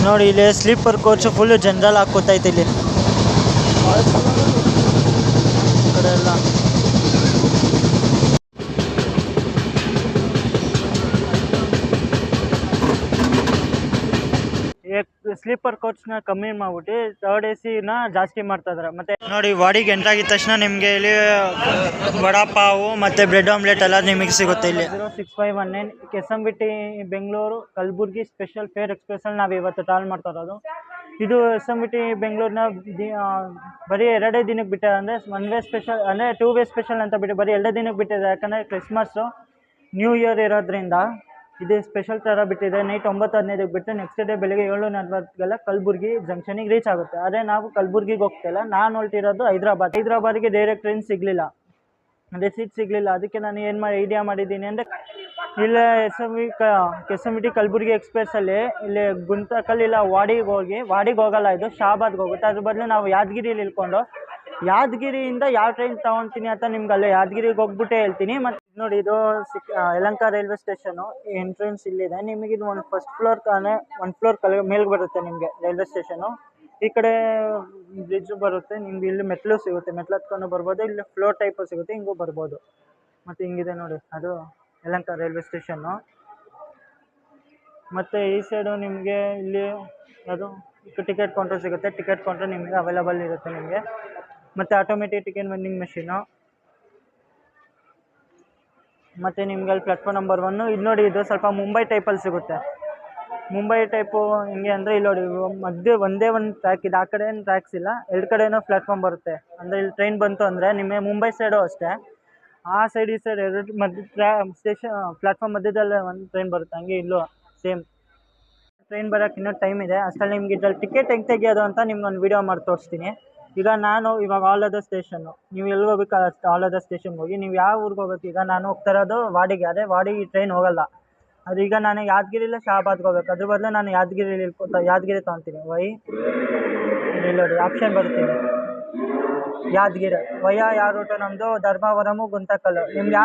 ನೋಡಿ ಇಲ್ಲಿ sleeper coach full general ಹಾಕೋತೈತೆ ಇಲ್ಲಿ ಕಡೆ ಎಲ್ಲ. ಸ್ಲೀಪರ್ ಕೋಚ್ನ ಕಮ್ಮಿ ಮಾಡ್ಬಿಟ್ಟು ಥರ್ಡ್ AC ನ ಜಾಸ್ತಿ ಮಾಡ್ತಾ ಇದಾರೆ. ಮತ್ತೆ ನೋಡಿ ವಾಡಿಗೆ ಎಂಟ್ರ್ ಆಗಿದ ತಕ್ಷಣ ನಿಮಗೆ ಇಲ್ಲಿ ವಡಾ ಪಾವು ಮತ್ತೆ ಬ್ರೆಡ್ ಆಮ್ಲೆಟ್ ಎಲ್ಲ ನಿಮಗೆ ಸಿಗುತ್ತೆ ಇಲ್ಲಿ. 0651 ಕೆಸಂಬಿಟ್ಟಿ Bengaluru Kalaburagi special fare express ಅಲ್ಲಿ ನಾವು ಇವತ್ತು ಟ್ರಾವೆಲ್ ಮಾಡ್ತಾ ಇರೋದು. ಇದು ಕೆಸಂಬಿಟ್ಟಿ ಬೆಂಗಳೂರಿನ ಬರೀ 2 ದಿನಕ್ಕೆ ಬಿಟ್ಟಾರೆ. ಅಂದರೆ 1 ವೇ ಸ್ಪೆಷಲ್ ಅಂದರೆ 2 ವೇ ಸ್ಪೆಷಲ್ ಅಂತ ಬಿಟ್ಟು ಬರೀ 2 ದಿನಕ್ಕೆ ಬಿಟ್ಟಿದೆ. ಯಾಕಂದರೆ ಕ್ರಿಸ್ಮಸ್ಸು ನ್ಯೂ ಇಯರ್ ಇರೋದ್ರಿಂದ ಇದು ಸ್ಪೆಷಲ್ ಥರ ಬಿಟ್ಟಿದೆ. ನೈಟ್ 9:15ಕ್ಕೆ ಬಿಟ್ಟು ನೆಕ್ಸ್ಟ್ ಡೇ ಬೆಳಿಗ್ಗೆ 7:40ಗೆಲ್ಲ ಕಲಬುರ್ಗಿ ಜಂಕ್ಷನಿಗೆ ರೀಚ್ ಆಗುತ್ತೆ. ಆದರೆ ನಾವು ಕಲಬುರ್ಗಿಗೆ ಹೋಗ್ತಿಲ್ಲ, ನಾನು ಹೊರಟಿರೋದು ಹೈದ್ರಾಬಾದಿಗೆ ಡೈರೆಕ್ಟ್ ಟ್ರೈನ್ ಸಿಗಲಿಲ್ಲ, ಅಂದರೆ ಸೀಟ್ ಸಿಗಲಿಲ್ಲ. ಅದಕ್ಕೆ ನಾನು ಏನು ಐಡಿಯಾ ಮಾಡಿದ್ದೀನಿ ಅಂದರೆ ಇಲ್ಲೇ ಕೆಸಂಬಿಟ್ಟಿ ಕಲಬುರ್ಗಿ ಎಕ್ಸ್ಪ್ರೆಸ್ಸಲ್ಲಿ ಇಲ್ಲಿ ಗುಂತಕಲ್ ಇಲ್ಲ ವಾಡಿಗೆ ಹೋಗಲ್ಲ, ಇದು ಶಾಬಾದ್ಗೆ ಹೋಗುತ್ತೆ. ಅದ್ರ ಬದಲು ನಾವು ಯಾದಗಿರಿಯಲ್ಲಿ ಇಳ್ಕೊಂಡು ಯಾದಗಿರಿಯಿಂದ ಯಾವ ಟ್ರೈನ್ ತೊಗೊಳ್ತೀನಿ ಅಂತ ನಿಮ್ಗೆ ಅಲ್ಲೇ ಯಾದಗಿರಿಗೆ ಹೋಗ್ಬಿಟ್ಟೆ ಹೇಳ್ತೀನಿ. ಮತ್ತು ನೋಡಿ ಇದು ಯಲಹಂಕ ರೈಲ್ವೆ ಸ್ಟೇಷನು ಎಂಟ್ರೆನ್ಸ್ ಇಲ್ಲಿದೆ. ನಿಮಗೆ ಇದು ಒಂದು ಫಸ್ಟ್ ಫ್ಲೋರ್ ಒಂದು ಫ್ಲೋರ್ ಮೇಲ್ಗೆ ಬರುತ್ತೆ ನಿಮಗೆ ರೈಲ್ವೆ ಸ್ಟೇಷನು. ಈ ಕಡೆ ಬ್ರಿಡ್ಜ್ ಬರುತ್ತೆ, ನಿಮ್ಗೆ ಇಲ್ಲಿ ಮೆಟ್ಲು ಸಿಗುತ್ತೆ, ಮೆಟ್ಲು ಹತ್ಕೊಂಡು ಬರ್ಬೋದು. ಇಲ್ಲಿ ಫ್ಲೋರ್ ಟೈಪು ಸಿಗುತ್ತೆ, ಹಿಂಗೂ ಬರ್ಬೋದು. ಮತ್ತು ಹಿಂಗಿದೆ ನೋಡಿ ಅದು ಯಲಹಂಕ ರೈಲ್ವೆ ಸ್ಟೇಷನ್ನು. ಮತ್ತು ಈ ಸೈಡು ನಿಮಗೆ ಇಲ್ಲಿ ಅದು ಟಿಕೆಟ್ ಕೌಂಟರ್ ಸಿಗುತ್ತೆ. ಟಿಕೆಟ್ ಕೌಂಟರ್ ನಿಮಗೆ ಅವೈಲಬಲ್ ಇರುತ್ತೆ ನಿಮಗೆ. ಮತ್ತು ಆಟೋಮೆಟಿಕ್ ಟಿಕೆಟ್ ವೆಂಡಿಂಗ್ ಮೆಷಿನು. ಮತ್ತು ನಿಮ್ಗೆ ಅಲ್ಲಿ ಪ್ಲಾಟ್ಫಾರ್ಮ್ ನಂಬರ್ 1 ಇದು ನೋಡಿ, ಇದು ಸ್ವಲ್ಪ ಮುಂಬೈ ಟೈಪಲ್ಲಿ ಸಿಗುತ್ತೆ. ಮುಂಬೈ ಟೈಪು ಹಿಂಗೆ ಅಂದರೆ ಇಲ್ಲಿ ನೋಡಿ ಮಧ್ಯೆ ಒಂದೇ ಒಂದು ಟ್ರ್ಯಾಕ್ ಇದೆ, ಆ ಕಡೆ ಏನು ಟ್ರ್ಯಾಕ್ಸ್ ಇಲ್ಲ, 2 ಕಡೆನೂ ಪ್ಲಾಟ್ಫಾರ್ಮ್ ಬರುತ್ತೆ. ಅಂದರೆ ಇಲ್ಲಿ ಟ್ರೈನ್ ಬಂತು ಅಂದರೆ ನಿಮಗೆ ಮುಂಬೈ ಸೈಡು ಅಷ್ಟೇ, ಆ ಸೈಡ್ ಈ ಸೈಡ್ 2 ಮಧ್ಯ ಪ್ಲಾಟ್ಫಾರ್ಮ್ ಮಧ್ಯದಲ್ಲೇ ಒಂದು ಟ್ರೈನ್ ಬರುತ್ತೆ. ಹಂಗೆ ಇಲ್ಲೂ ಸೇಮ್ ಟ್ರೈನ್ ಬರೋಕ್ಕೆ ಇನ್ನೂ ಟೈಮ್ ಇದೆ. ಅಷ್ಟರಲ್ಲಿ ನಿಮ್ಗೆ ಇದ್ರಲ್ಲಿ ಟಿಕೆಟ್ ಹೆಂಗೆ ತೆಗಿಯೋದು ಅಂತ ನಿಮ್ಗೆ ಒಂದು ವೀಡಿಯೋ ಮಾಡಿ ತೋರಿಸ್ತೀನಿ. ಈಗ ನಾನು ಇವಾಗ ಆಲ್ ಅದರ್ ಸ್ಟೇಷನ್ನು, ನೀವು ಎಲ್ಲಿ ಹೋಗ್ಬೇಕು ಆಲ್ ಅದರ್ ಸ್ಟೇಷನ್ಗೆ ಹೋಗಿ. ನೀವು ಯಾವ ಊರಿಗೆ ಹೋಗ್ಬೇಕು, ಈಗ ನಾನು ಹೋಗ್ತಾ ಇರೋದು ವಾಡಿಗೆ, ಅದೇ ವಾಡಿಗೆ ಟ್ರೈನ್ ಹೋಗಲ್ಲ. ಅದು ಈಗ ನಾನು ಯಾದಗಿರಿಲ್ಲ ಶಾಬಾದ್ಗೆ ಹೋಗ್ಬೇಕು, ಅದ್ರ ಬದಲು ನಾನು ಯಾದಗಿರಿ ತೊಗೊತೀನಿ. ಇಲ್ಲಿ ನೋಡಿ ಆಪ್ಷನ್ ಬರ್ತೀನಿ ಯಾದಗಿರಿ ಯಾವ ರೂಟು ನಮ್ಮದು ಧರ್ಮವರಮು ಗುಂತಕಲ್ಲು. ನಿಮ್ಗೆ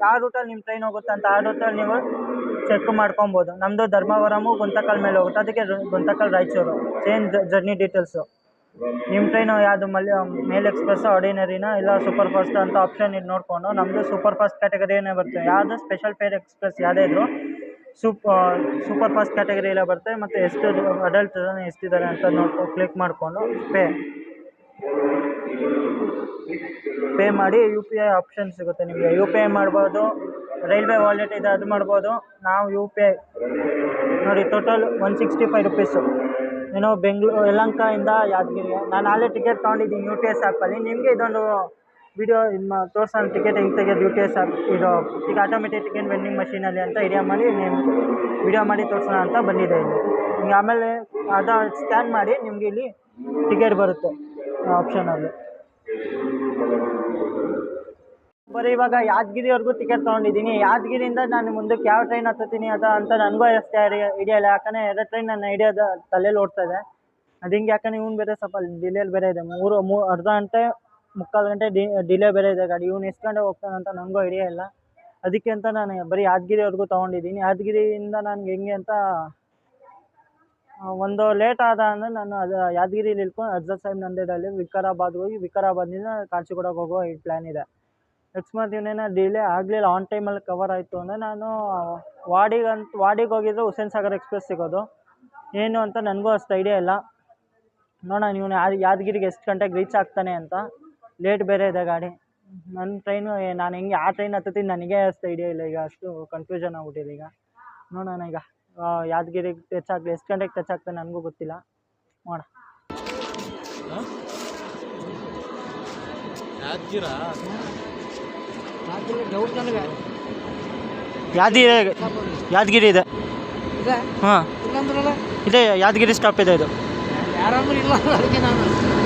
ಯಾವ ರೂಟಲ್ಲಿ ನಿಮ್ಮ ಟ್ರೈನ್ ಹೋಗುತ್ತೆ ಅಂತ ಆ ರೂಟಲ್ಲಿ ನೀವು ಚೆಕ್ ಮಾಡ್ಕೊಬೋದು. ನಮ್ಮದು ಧರ್ಮವರಮು ಗುಂತಕಲ್ ಮೇಲೆ ಹೋಗುತ್ತೆ, ಅದಕ್ಕೆ Guntakal Raichur. Same journey details. ನಿಮ್ಮ ಟ್ರೈನು ಯಾವುದು ಮೇಲ್ ಎಕ್ಸ್ಪ್ರೆಸ್ಸು ಆರ್ಡಿನರಿನ ಇಲ್ಲ ಸೂಪರ್ ಫಾಸ್ಟ್ ಅಂತ ಆಪ್ಷನ್ ಇದು ನೋಡಿಕೊಂಡು ನಮ್ಮದು ಸೂಪರ್ ಫಾಸ್ಟ್ ಕ್ಯಾಟಗರಿಯೇ ಬರುತ್ತೆ. ಯಾವುದು ಸ್ಪೆಷಲ್ ಫೇರ್ ಎಕ್ಸ್ಪ್ರೆಸ್ ಯಾವುದೇ ಇದ್ದರೂ ಸೂಪರ್ ಫಾಸ್ಟ್ ಕ್ಯಾಟಗರಿಯಲ್ಲೇ ಬರುತ್ತೆ. ಮತ್ತು ಎಷ್ಟು ಅಡಲ್ಟ್ ಎಷ್ಟಿದ್ದಾರೆ ಅಂತ ಕ್ಲಿಕ್ ಮಾಡಿಕೊಂಡು ಪೇ ಮಾಡಿ UPI ಆಪ್ಷನ್ ಸಿಗುತ್ತೆ ನಿಮಗೆ. UPI ಮಾಡ್ಬೋದು, ರೈಲ್ವೆ ವಾಲೆಟ್ ಇದೆ ಅದು ಮಾಡ್ಬೋದು. ನಾವು UPI ನೋಡಿ ಟೋಟಲ್ 165 ರೂಪೀಸು. ಏನೋ ಯಲಹಂಕದಿಂದ ಯಾದಗಿರಿಗೆ. ನಾನು ಅಲ್ಲೇ ಟಿಕೆಟ್ ತೊಗೊಂಡಿದ್ದೀನಿ UTS ಆ್ಯಪಲ್ಲಿ. ನಿಮಗೆ ಇದೊಂದು ವೀಡಿಯೋ ತೋರಿಸೋಣ ಟಿಕೆಟ್ ಹೆಂಗೆ ತೆಗೆಯೋದು UTS ಆ್ಯಪ್ ಇದು ಈಗ ಆಟೋಮೆಟಿಕ್ ಟಿಕೆಟ್ ವೆಂಡಿಂಗ್ ಮಷೀನಲ್ಲಿ ಅಂತ ಐಡಿಯಾ ಮಾಡಿ ವೀಡಿಯೋ ಮಾಡಿ ತೋರಿಸೋಣ ಅಂತ ಬಂದಿದೆ ಇಲ್ಲಿ. ನಿಮಗೆ ಆಮೇಲೆ ಅದು ಸ್ಕ್ಯಾನ್ ಮಾಡಿ ನಿಮಗೆ ಇಲ್ಲಿ ಟಿಕೆಟ್ ಬರುತ್ತೆ ಆಪ್ಷನಲ್ಲಿ. ಬರೀ ಇವಾಗ ಯಾದಗಿರಿವರೆಗೂ ಟಿಕೆಟ್ ತೊಗೊಂಡಿದ್ದೀನಿ. ಯಾದಗಿರಿಯಿಂದ ನಾನು ಮುಂದಕ್ಕೆ ಯಾವ ಟ್ರೈನ್ ಹತ್ತೀನಿ ಅಂತ ನನಗೂ ಅಷ್ಟೇ ಐಡಿಯಾ ಇಲ್ಲ. ಯಾಕಂದರೆ 2 ಟ್ರೈನ್ ನನ್ನ ಐಡಿಯಾದ ತಲೆಯಲ್ಲಿ ಓಡ್ತಾ ಇದೆ. ಅದು ಹಿಂಗೆ ಯಾಕಂದರೆ ಇವ್ನು ಬೇರೆ ಸ್ವಲ್ಪ ಡಿಲೇಲಿ ಬೇರೆ ಇದೆ, ಅರ್ಧ ಗಂಟೆ 3/4 ಗಂಟೆ ಡಿಲೇ ಬೇರೆ ಇದೆ ಗಾಡಿ. ಇವ್ನು ಎಷ್ಟು ಗಂಟೆ ಹೋಗ್ತಾನೆ ಅಂತ ನನಗೂ ಐಡಿಯಾ ಇಲ್ಲ. ಅದಕ್ಕೆ ಅಂತ ನಾನು ಬರೀ ಯಾದಗಿರಿವರೆಗೂ ತೊಗೊಂಡಿದ್ದೀನಿ. ಯಾದಗಿರಿಯಿಂದ ನನಗೆ ಹೆಂಗೆ ಅಂತ ಒಂದು ಲೇಟ್ ಆದ ಅಂದರೆ ನಾನು ಅದು ಯಾದಗಿರಿಲಿ ಇಳ್ಕೊಂಡು ಅಜ್ಜದ್ ಸಾಹಿಬ್ ನಂದೇಡಲ್ಲಿ ವಿಕಾರಾಬಾದ್ಗೆ ಹೋಗಿ ವಿಕಾರಾಬಾದ್ನಿಂದ ಕಾಚಿಗೂಡಗೆ ಹೋಗೋ ಈ ಪ್ಲ್ಯಾನ್ ಇದೆ. ಅಕಸ್ಮಾತ್ ಇವನೇನೋ ಡಿಲೇ ಆಗಲಿಲ್ಲ, ಆನ್ ಟೈಮಲ್ಲಿ ಕವರ್ ಆಯಿತು ಅಂದರೆ ನಾನು ವಾಡಿಗೆ ಹೋಗಿದ್ರೆ ಹುಸೇನ್ ಸಾಗರ್ ಎಕ್ಸ್ಪ್ರೆಸ್ ಸಿಗೋದು. ಏನು ಅಂತ ನನಗೂ ಅಷ್ಟು ಐಡಿಯಾ ಇಲ್ಲ. ನೋಡೋಣ ಇವನು ಯಾದಗಿರಿಗೆ ಎಷ್ಟು ಗಂಟೆಗೆ ರೀಚ್ ಆಗ್ತಾನೆ ಅಂತ. ಲೇಟ್ ಬೇರೆ ಇದೆ ಗಾಡಿ. ನನ್ನ ಟ್ರೈನು ನಾನು ಹೆಂಗೆ ಆ ಟ್ರೈನ್ ಹತ್ತೀನಿ ನನಗೆ ಅಷ್ಟು ಐಡಿಯಾ ಇಲ್ಲ. ಈಗ ಅಷ್ಟು ಕನ್ಫ್ಯೂಷನ್ ಆಗ್ಬಿಟ್ಟಿದೆ. ಈಗ ನೋಡೋಣ ಈಗ ಯಾದಗಿರಿಗೆ ಟಚ್ ಆಗಲಿ, ಎಷ್ಟು ಗಂಟೆಗೆ ಟಚ್ ಆಗ್ತಾನೆ ನನಗೂ ಗೊತ್ತಿಲ್ಲ. ನೋಡೋಣ. ಯಾದಗಿರಿ ಇದೆ. ಹಾಂ ಇದೆ, ಯಾದಗಿರಿ ಸ್ಟಾಪ್ ಇದೆ. ಇದು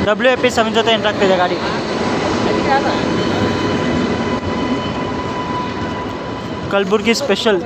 WAP7 ಜೊತೆ ಎಂಟ್ರ್ ಆಗ್ತಿದೆ ಗಾಡಿ. ಕಲಬುರ್ಗಿ ಸ್ಪೆಷಲ್.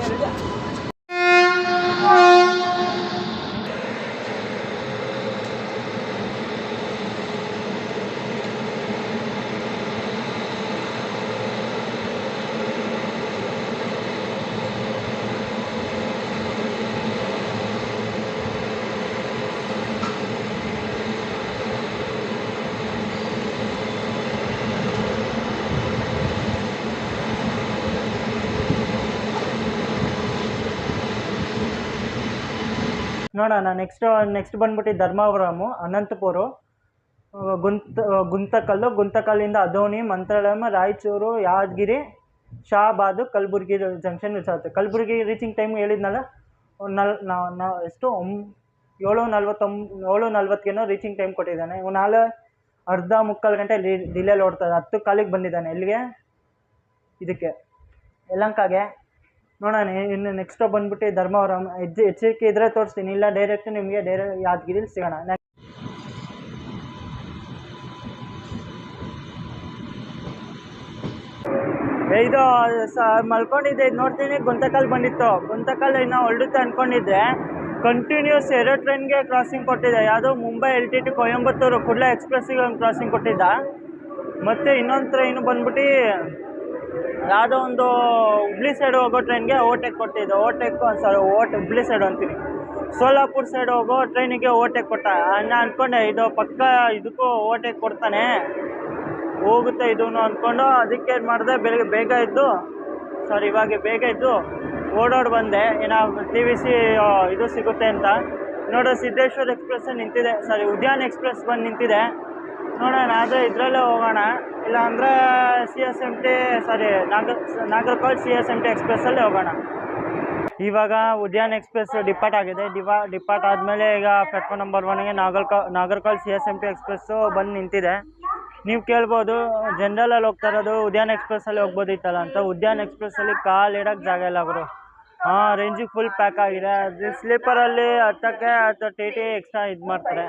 ನೋಡೋಣ. ನೆಕ್ಸ್ಟ್ ಬಂದ್ಬಿಟ್ಟು ಧರ್ಮಾವರಮು, ಅನಂತಪುರ, ಗುಂತಕಲ್ಲಿಂದ ಅದೋನಿ, ಮಂತ್ರಾಲಯಂ, ರಾಯಚೂರು, ಯಾದಗಿರಿ, ಶಾಬಾದ್, ಕಲಬುರ್ಗಿ ಜಂಕ್ಷನ್ ರೀಚ್ ಆಗುತ್ತೆ. ಕಲಬುರ್ಗಿ ರೀಚಿಂಗ್ ಟೈಮ್ ಹೇಳಿದ್ನಲ್ಲ, ಎಷ್ಟು 7:40 ರೀಚಿಂಗ್ ಟೈಮ್ ಕೊಟ್ಟಿದ್ದಾನೆ. ಅರ್ಧ ಮುಕ್ಕಾಲು ಗಂಟೆ ಡಿಲೇಲಿ ಓಡ್ತಾರೆ. 10 ಕಾಲಿಗೆ ಬಂದಿದ್ದಾನೆ ಎಲ್ಲಿಗೆ, ಇದಕ್ಕೆ ಯಲಹಂಕಗೆ. ನೋಡೋಣ. ಇನ್ನು ನೆಕ್ಸ್ಟ್ ಬಂದ್ಬಿಟ್ಟು ಧರ್ಮವರಂ. ಎಚ್ಚರಿಕೆ ಇದ್ರೆ ತೋರಿಸ್ತೀನಿ, ಇಲ್ಲ ಡೈರೆಕ್ಟ್ ನಿಮಗೆ ಯಾದಗಿರಿಲಿ ಸಿಗೋಣ. ಇದು ಮಲ್ಕೊಂಡಿದ್ದೆ, ಇದು ನೋಡ್ತೀನಿ ಗುಂತಕಲ್ ಬಂದಿತ್ತು. ಗುಂತಕಲ್ ಇನ್ನೂ ಹೊರಡುತ್ತೆ ಅಂದ್ಕೊಂಡಿದ್ದೆ, ಕಂಟಿನ್ಯೂಸ್ 2 ಟ್ರೈನ್ಗೆ ಕ್ರಾಸಿಂಗ್ ಕೊಟ್ಟಿದ್ದೆ. ಯಾವುದೋ ಮುಂಬೈ LTT ಕೊಯಂಬತ್ತೂರು ಕುಡ್ಲ ಎಕ್ಸ್ಪ್ರೆಸ್ಸಿಗೆ ಒಂದು ಕ್ರಾಸಿಂಗ್ ಕೊಟ್ಟಿದ್ದ. ಮತ್ತು ಇನ್ನೊಂದು ಟ್ರೈನು ಬಂದ್ಬಿಟ್ಟು ಯಾವುದೋ ಒಂದು ಹುಬ್ಳಿ ಸೈಡ್ ಹೋಗೋ ಟ್ರೈನ್ಗೆ ಓವರ್ಟೇಕ್ ಕೊಟ್ಟಿದ್ದೆ. ಹುಬ್ಳಿ ಸೈಡ್ ಅಂತೀನಿ, ಸೋಲಾಪುರ್ ಸೈಡ್ ಹೋಗೋ ಟ್ರೈನಿಗೆ ಓವರ್ಟೇಕ್ ಕೊಟ್ಟ. ನಾನು ಅಂದ್ಕೊಂಡೆ ಇದು ಪಕ್ಕ ಇದಕ್ಕೂ ಓವರ್ಟೇಕ್ ಕೊಡ್ತಾನೆ, ಹೋಗುತ್ತೆ ಇದೂ ಅಂದ್ಕೊಂಡು ಅದಕ್ಕೆ ಏನು ಮಾಡಿದೆ, ಇವಾಗ ಬೇಗ ಇದ್ದು ಓಡೋಡಿ ಬಂದೆ. ಏನೋ TVC ಇದು ಸಿಗುತ್ತೆ ಅಂತ. ನೋಡೋ ಸಿದ್ದೇಶ್ವರ ಎಕ್ಸ್ಪ್ರೆಸ್ ನಿಂತಿದೆ, ಉದ್ಯಾನ ಎಕ್ಸ್ಪ್ರೆಸ್ ಬಂದು ನಿಂತಿದೆ. ನೋಡೋಣ, ಆದರೆ ಇದರಲ್ಲೇ ಹೋಗೋಣ, ಇಲ್ಲ ಅಂದರೆ ನಾಗರ್ಕೋಲ್ CSMT ಎಕ್ಸ್ಪ್ರೆಸ್ಸಲ್ಲೇ ಹೋಗೋಣ. ಇವಾಗ ಉದ್ಯಾನ ಎಕ್ಸ್ಪ್ರೆಸ್ ಡಿಪಾರ್ಟ್ ಆಗಿದೆ. ಡಿಪಾರ್ಟ್ ಆದಮೇಲೆ ಈಗ ಪ್ಲಾಟ್ಫಾರ್ಮ್ ನಂಬರ್ 1ಗೆ ನಾಗರ್ಕೋಲ್ CSMT ಎಕ್ಸ್ಪ್ರೆಸ್ಸು ಬಂದು ನಿಂತಿದೆ. ನೀವು ಕೇಳ್ಬೋದು, ಜನರಲಲ್ಲಿ ಹೋಗ್ತಾ ಇರೋದು ಉದ್ಯಾನ ಎಕ್ಸ್ಪ್ರೆಸ್ಸಲ್ಲಿ ಹೋಗ್ಬೋದಿತ್ತಲ್ಲ ಅಂತ. ಉದ್ಯಾನ ಎಕ್ಸ್ಪ್ರೆಸ್ಸಲ್ಲಿ ಕಾಲು ಇಡೋಕ್ಕೆ ಜಾಗ ಇಲ್ಲ ಗುರು. ರೇಂಜಿಗೆ ಫುಲ್ ಪ್ಯಾಕ್ ಆಗಿದೆ. ಅದು ಸ್ಲೀಪರಲ್ಲಿ ಹತ್ತಕ್ಕೆ TT ಎಕ್ಸ್ಟ್ರಾ ಇದು ಮಾಡ್ತಾರೆ.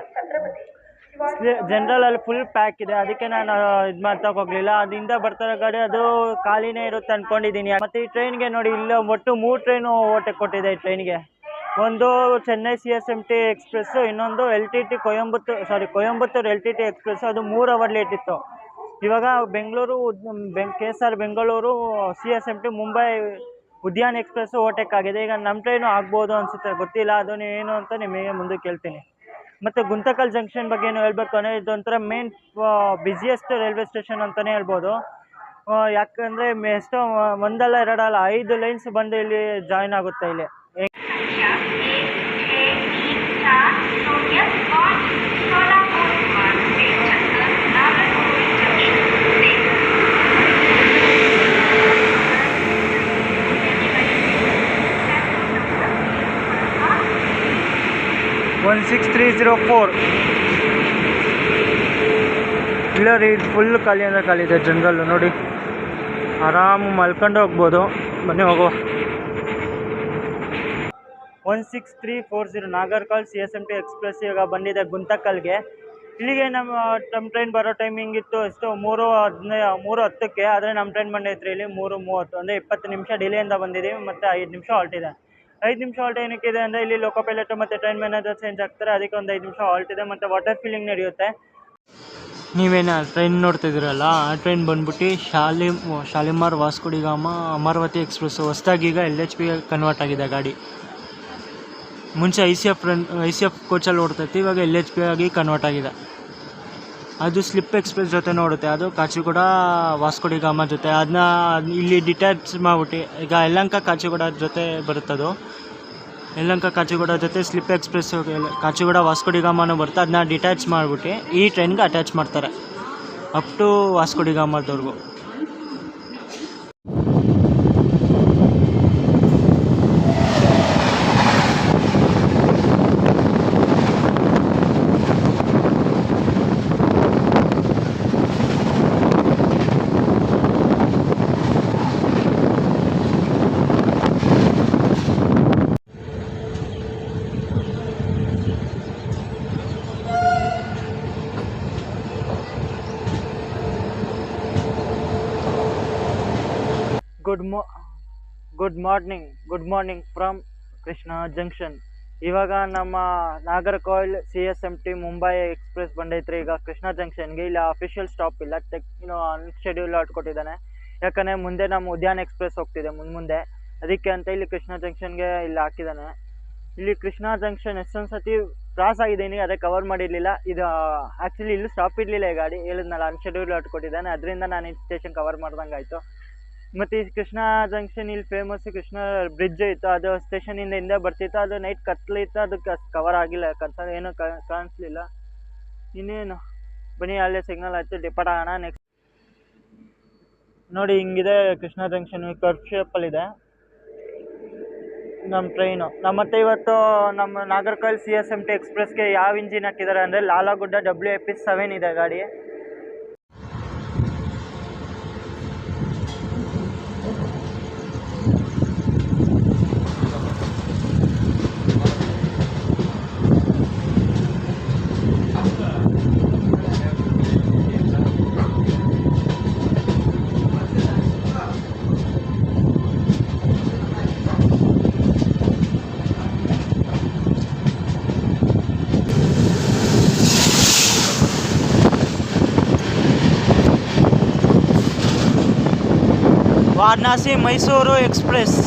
ಜನರಲಲ್ಲಿ ಫುಲ್ ಪ್ಯಾಕ್ ಇದೆ, ಅದಕ್ಕೆ ನಾನು ಇದು ಮಾಡ್ತಾಕೆ ಹೋಗಲಿಲ್ಲ. ಅದಿಂದ ಬರ್ತಾರೋ ಗಾಡಿ ಅದು ಖಾಲಿನೇ ಇರುತ್ತೆ ಅಂದ್ಕೊಂಡಿದ್ದೀನಿ. ಮತ್ತು ಈ ಟ್ರೈನ್ಗೆ ನೋಡಿ, ಇಲ್ಲ ಒಟ್ಟು 3 ಟ್ರೈನು ಓವರ್ಟೇಕ್ ಕೊಟ್ಟಿದೆ ಈ ಟ್ರೈನ್ಗೆ. ಒಂದು ಚೆನ್ನೈ CSMT ಎಕ್ಸ್ಪ್ರೆಸ್ಸು, ಇನ್ನೊಂದು LTT ಕೊಯಂಬತ್ತೂರು LTT ಎಕ್ಸ್ಪ್ರೆಸ್ಸು, ಅದು 3 ಅವರ್ ಲೇಟ್ ಇತ್ತು. ಇವಾಗ ಬೆಂಗಳೂರು KSR ಬೆಂಗಳೂರು CSMT ಮುಂಬೈ ಉದ್ಯಾನ ಎಕ್ಸ್ಪ್ರೆಸ್ಸು ಓವರ್ಟೇಕ್ ಆಗಿದೆ. ಈಗ ನಮ್ಮ ಟ್ರೈನು ಆಗ್ಬೋದು ಅನಿಸುತ್ತೆ, ಗೊತ್ತಿಲ್ಲ ಅದು ಏನು ಅಂತ ನಿಮಗೆ ಮುಂದೆ ಕೇಳ್ತೀನಿ. ಮತ್ತು ಗುಂತಕಲ್ ಜಂಕ್ಷನ್ ಬಗ್ಗೆ ಏನು ಹೇಳಬೇಕು ಅಂದರೆ, ಇದೊಂಥರ ಮೇನ್ ಬ್ಯುಸಿಯೆಸ್ಟ್ ರೈಲ್ವೆ ಸ್ಟೇಷನ್ ಅಂತಲೇ ಹೇಳ್ಬೋದು. ಯಾಕಂದರೆ ಎಷ್ಟೋ ಒಂದಲ್ಲ ಎರಡಲ್ಲ 5 ಲೈನ್ಸ್ ಬಂದು ಇಲ್ಲಿ ಜಾಯ್ನ್ ಆಗುತ್ತೆ. ಇಲ್ಲಿ 16304 ಇಲ್ಲ ರೀ, ಫುಲ್ ಖಾಲಿ ಅಂದರೆ ಖಾಲಿ ಇದೆ. ಜನರಲ್ಲು ನೋಡಿ, ಆರಾಮು ಮಲ್ಕೊಂಡು ಹೋಗ್ಬೋದು. ಬನ್ನಿ ಹೋಗುವ. 16340 ನಾಗರ್ಕೋಲ್ CSMT ಎಕ್ಸ್ಪ್ರೆಸ್ ಈಗ ಬಂದಿದೆ ಗುಂತಕಲ್ಗೆ. ಇಲ್ಲಿಗೆ ನಮ್ಮ ಟ್ರೈನ್ ಬರೋ ಟೈಮಿಂಗ್ ಇತ್ತು ಎಷ್ಟು 3:10ಕ್ಕೆ, ಆದರೆ ನಮ್ಮ ಟ್ರೈನ್ ಬಂದೈತ್ರಿ ಇಲ್ಲಿ 3:30, ಅಂದರೆ 20 ನಿಮಿಷ ಡಿಲೇಯಿಂದ ಬಂದಿದ್ದೀವಿ. ಮತ್ತು 5 ನಿಮಿಷ ಹಾಲ್ಟ್ ಇದೆ. 5 ನಿಮಿಷ ಹಾಲ್ಟ್ ಏನಕ್ಕಿದೆ ಅಂದರೆ, ಇಲ್ಲಿ ಲೋಕೋ ಪೈಲಟು ಮತ್ತು ಟ್ರೈನ್ ಮ್ಯಾನೇಜರ್ ಚೇಂಜ್ ಆಗ್ತಾರೆ, ಅದಕ್ಕೆ ಒಂದು 5 ನಿಮಿಷ ಹಾಲ್ಟ್ ಇದೆ. ಮತ್ತು ವಾಟರ್ ಫಿಲ್ಲಿಂಗ್ ನಡೆಯುತ್ತೆ. ನೀವೇನು ಟ್ರೈನ್ ನೋಡ್ತಿದ್ದೀರಲ್ಲ, ಆ ಟ್ರೈನ್ ಬಂದ್ಬಿಟ್ಟು ಶಾಲಿಮಾರ್, ವಾಸ್ಕೋಡಿಗಾಮ, ಅಮರಾವತಿ ಎಕ್ಸ್ಪ್ರೆಸ್ಸು. ಹೊಸದಾಗಿ ಈಗ LHP ಕನ್ವರ್ಟ್ ಆಗಿದೆ ಗಾಡಿ. ಮುಂಚೆ ICF ಕೋಚಲ್ಲಿ ಓಡ್ತೈತಿ, ಇವಾಗ LHP ಆಗಿ ಕನ್ವರ್ಟ್ ಆಗಿದೆ. ಅದು ಸ್ಲಿಪ್ ಎಕ್ಸ್ಪ್ರೆಸ್ ಜೊತೆ ನೋಡುತ್ತೆ, ಅದು ಕಾಚಿಗೂಡ ವಾಸ್ಕೋಡಿಗಾಮ ಜೊತೆ. ಅದನ್ನ ಇಲ್ಲಿ ಡಿಟ್ಯಾಚ್ ಮಾಡಿಬಿಟ್ಟು ಈಗ ಯಲಹಂಕ ಕಾಚಿಗೂಡ ಜೊತೆ ಬರುತ್ತದು. ಯಲಹಂಕ ಕಾಚಿಗೂಡ ಜೊತೆ ಸ್ಲಿಪ್ ಎಕ್ಸ್ಪ್ರೆಸ್ ಕಾಚಿಗೂಡ ವಾಸ್ಕೋಡಿಗಾಮನೂ ಬರುತ್ತೆ. ಅದನ್ನ ಡಿಟ್ಯಾಚ್ ಮಾಡಿಬಿಟ್ಟು ಈ ಟ್ರೈನ್ಗೆ ಅಟ್ಯಾಚ್ ಮಾಡ್ತಾರೆ ಅಪ್ ಟು ವಾಸ್ಕೋಡಿಗಾಮದವರೆಗೂ. Good morning from Krishna junction. ಇವಾಗ ನಮ್ಮ ನಾಗರ್ಕೋಯಿಲ್ CSMT ಮುಂಬೈ ಎಕ್ಸ್ಪ್ರೆಸ್ ಬಂದೈತ್ರಿ ಈಗ ಕೃಷ್ಣ ಜಂಕ್ಷನ್ಗೆ. ಇಲ್ಲಿ ಅಫಿಷಿಯಲ್ ಸ್ಟಾಪ್ ಇಲ್ಲ, ಅನ್ಶೆಡ್ಯೂಲ್ ಕೊಟ್ಟಿದ್ದಾನೆ. ಯಾಕಂದರೆ ಮುಂದೆ ನಮ್ಮ ಉದ್ಯಾನ ಎಕ್ಸ್ಪ್ರೆಸ್ ಹೋಗ್ತಿದೆ ಮುಂದೆ, ಅದಕ್ಕೆ ಅಂತ ಇಲ್ಲಿ ಕೃಷ್ಣ ಜಂಕ್ಷನ್ಗೆ ಇಲ್ಲಿ ಹಾಕಿದ್ದಾನೆ. ಇಲ್ಲಿ ಕೃಷ್ಣ ಜಂಕ್ಷನ್ ಎಷ್ಟೊಂದು ಸತಿ ಕ್ರಾಸ್ ಆಗಿದ್ದೀನಿ, ಅದೇ ಕವರ್ ಮಾಡಿರಲಿಲ್ಲ. ಇದು ಆ್ಯಕ್ಚುಲಿ ಇಲ್ಲಿ ಸ್ಟಾಪ್ ಇರಲಿಲ್ಲ ಈ ಗಾಡಿ, ಹೇಳಿದ್ನಲ್ಲ ಅನ್ಶೆಡ್ಯೂಲ್ ಕೊಟ್ಟಿದ್ದಾನೆ, ಅದರಿಂದ ನಾನು ಈ ಸ್ಟೇಷನ್ ಕವರ್ ಮಾಡ್ದಂಗೆ ಆಯಿತು. ಮತ್ತು ಈ ಕೃಷ್ಣ ಜಂಕ್ಷನ್ ಇಲ್ಲಿ ಫೇಮಸ್ ಕೃಷ್ಣ ಬ್ರಿಡ್ಜ್ ಇತ್ತು, ಅದು ಸ್ಟೇಷನಿಂದ ಹಿಂದೆ ಬರ್ತಿತ್ತು, ಅದು ನೈಟ್ ಕತ್ಲಿತ್ತು, ಅದಕ್ಕೆ ಕವರ್ ಆಗಿಲ್ಲ, ಏನೂ ಕಾಣಿಸ್ಲಿಲ್ಲ. ಇನ್ನೇನು ಬನ್ನಿ, ಅಲ್ಲೇ ಸಿಗ್ನಲ್ ಆಯ್ತು, ಡಿಪಾರ್ಟ್ ಆಗೋಣ. ನೆಕ್ಸ್ಟ್ ನೋಡಿ ಹಿಂಗಿದೆ ಕೃಷ್ಣ ಜಂಕ್ಷನ್, ಕರ್ವ್ ಶೇಪಲ್ಲಿದೆ ನಮ್ಮ ಟ್ರೈನು. ಮತ್ತೆ ಇವತ್ತು ನಮ್ಮ ನಾಗರ್ಕೋಯಿಲ್ CSMT ಎಕ್ಸ್ಪ್ರೆಸ್ಗೆ ಯಾವ ಇಂಜಿನ್ ಹಾಕಿದ್ದಾರೆ ಅಂದರೆ ಲಾಲಾಗುಡ್ಡ WAP7 ಇದೆ ಗಾಡಿ. ವಾರಣಾಸಿ ಮೈಸೂರು ಎಕ್ಸ್ಪ್ರೆಸ್.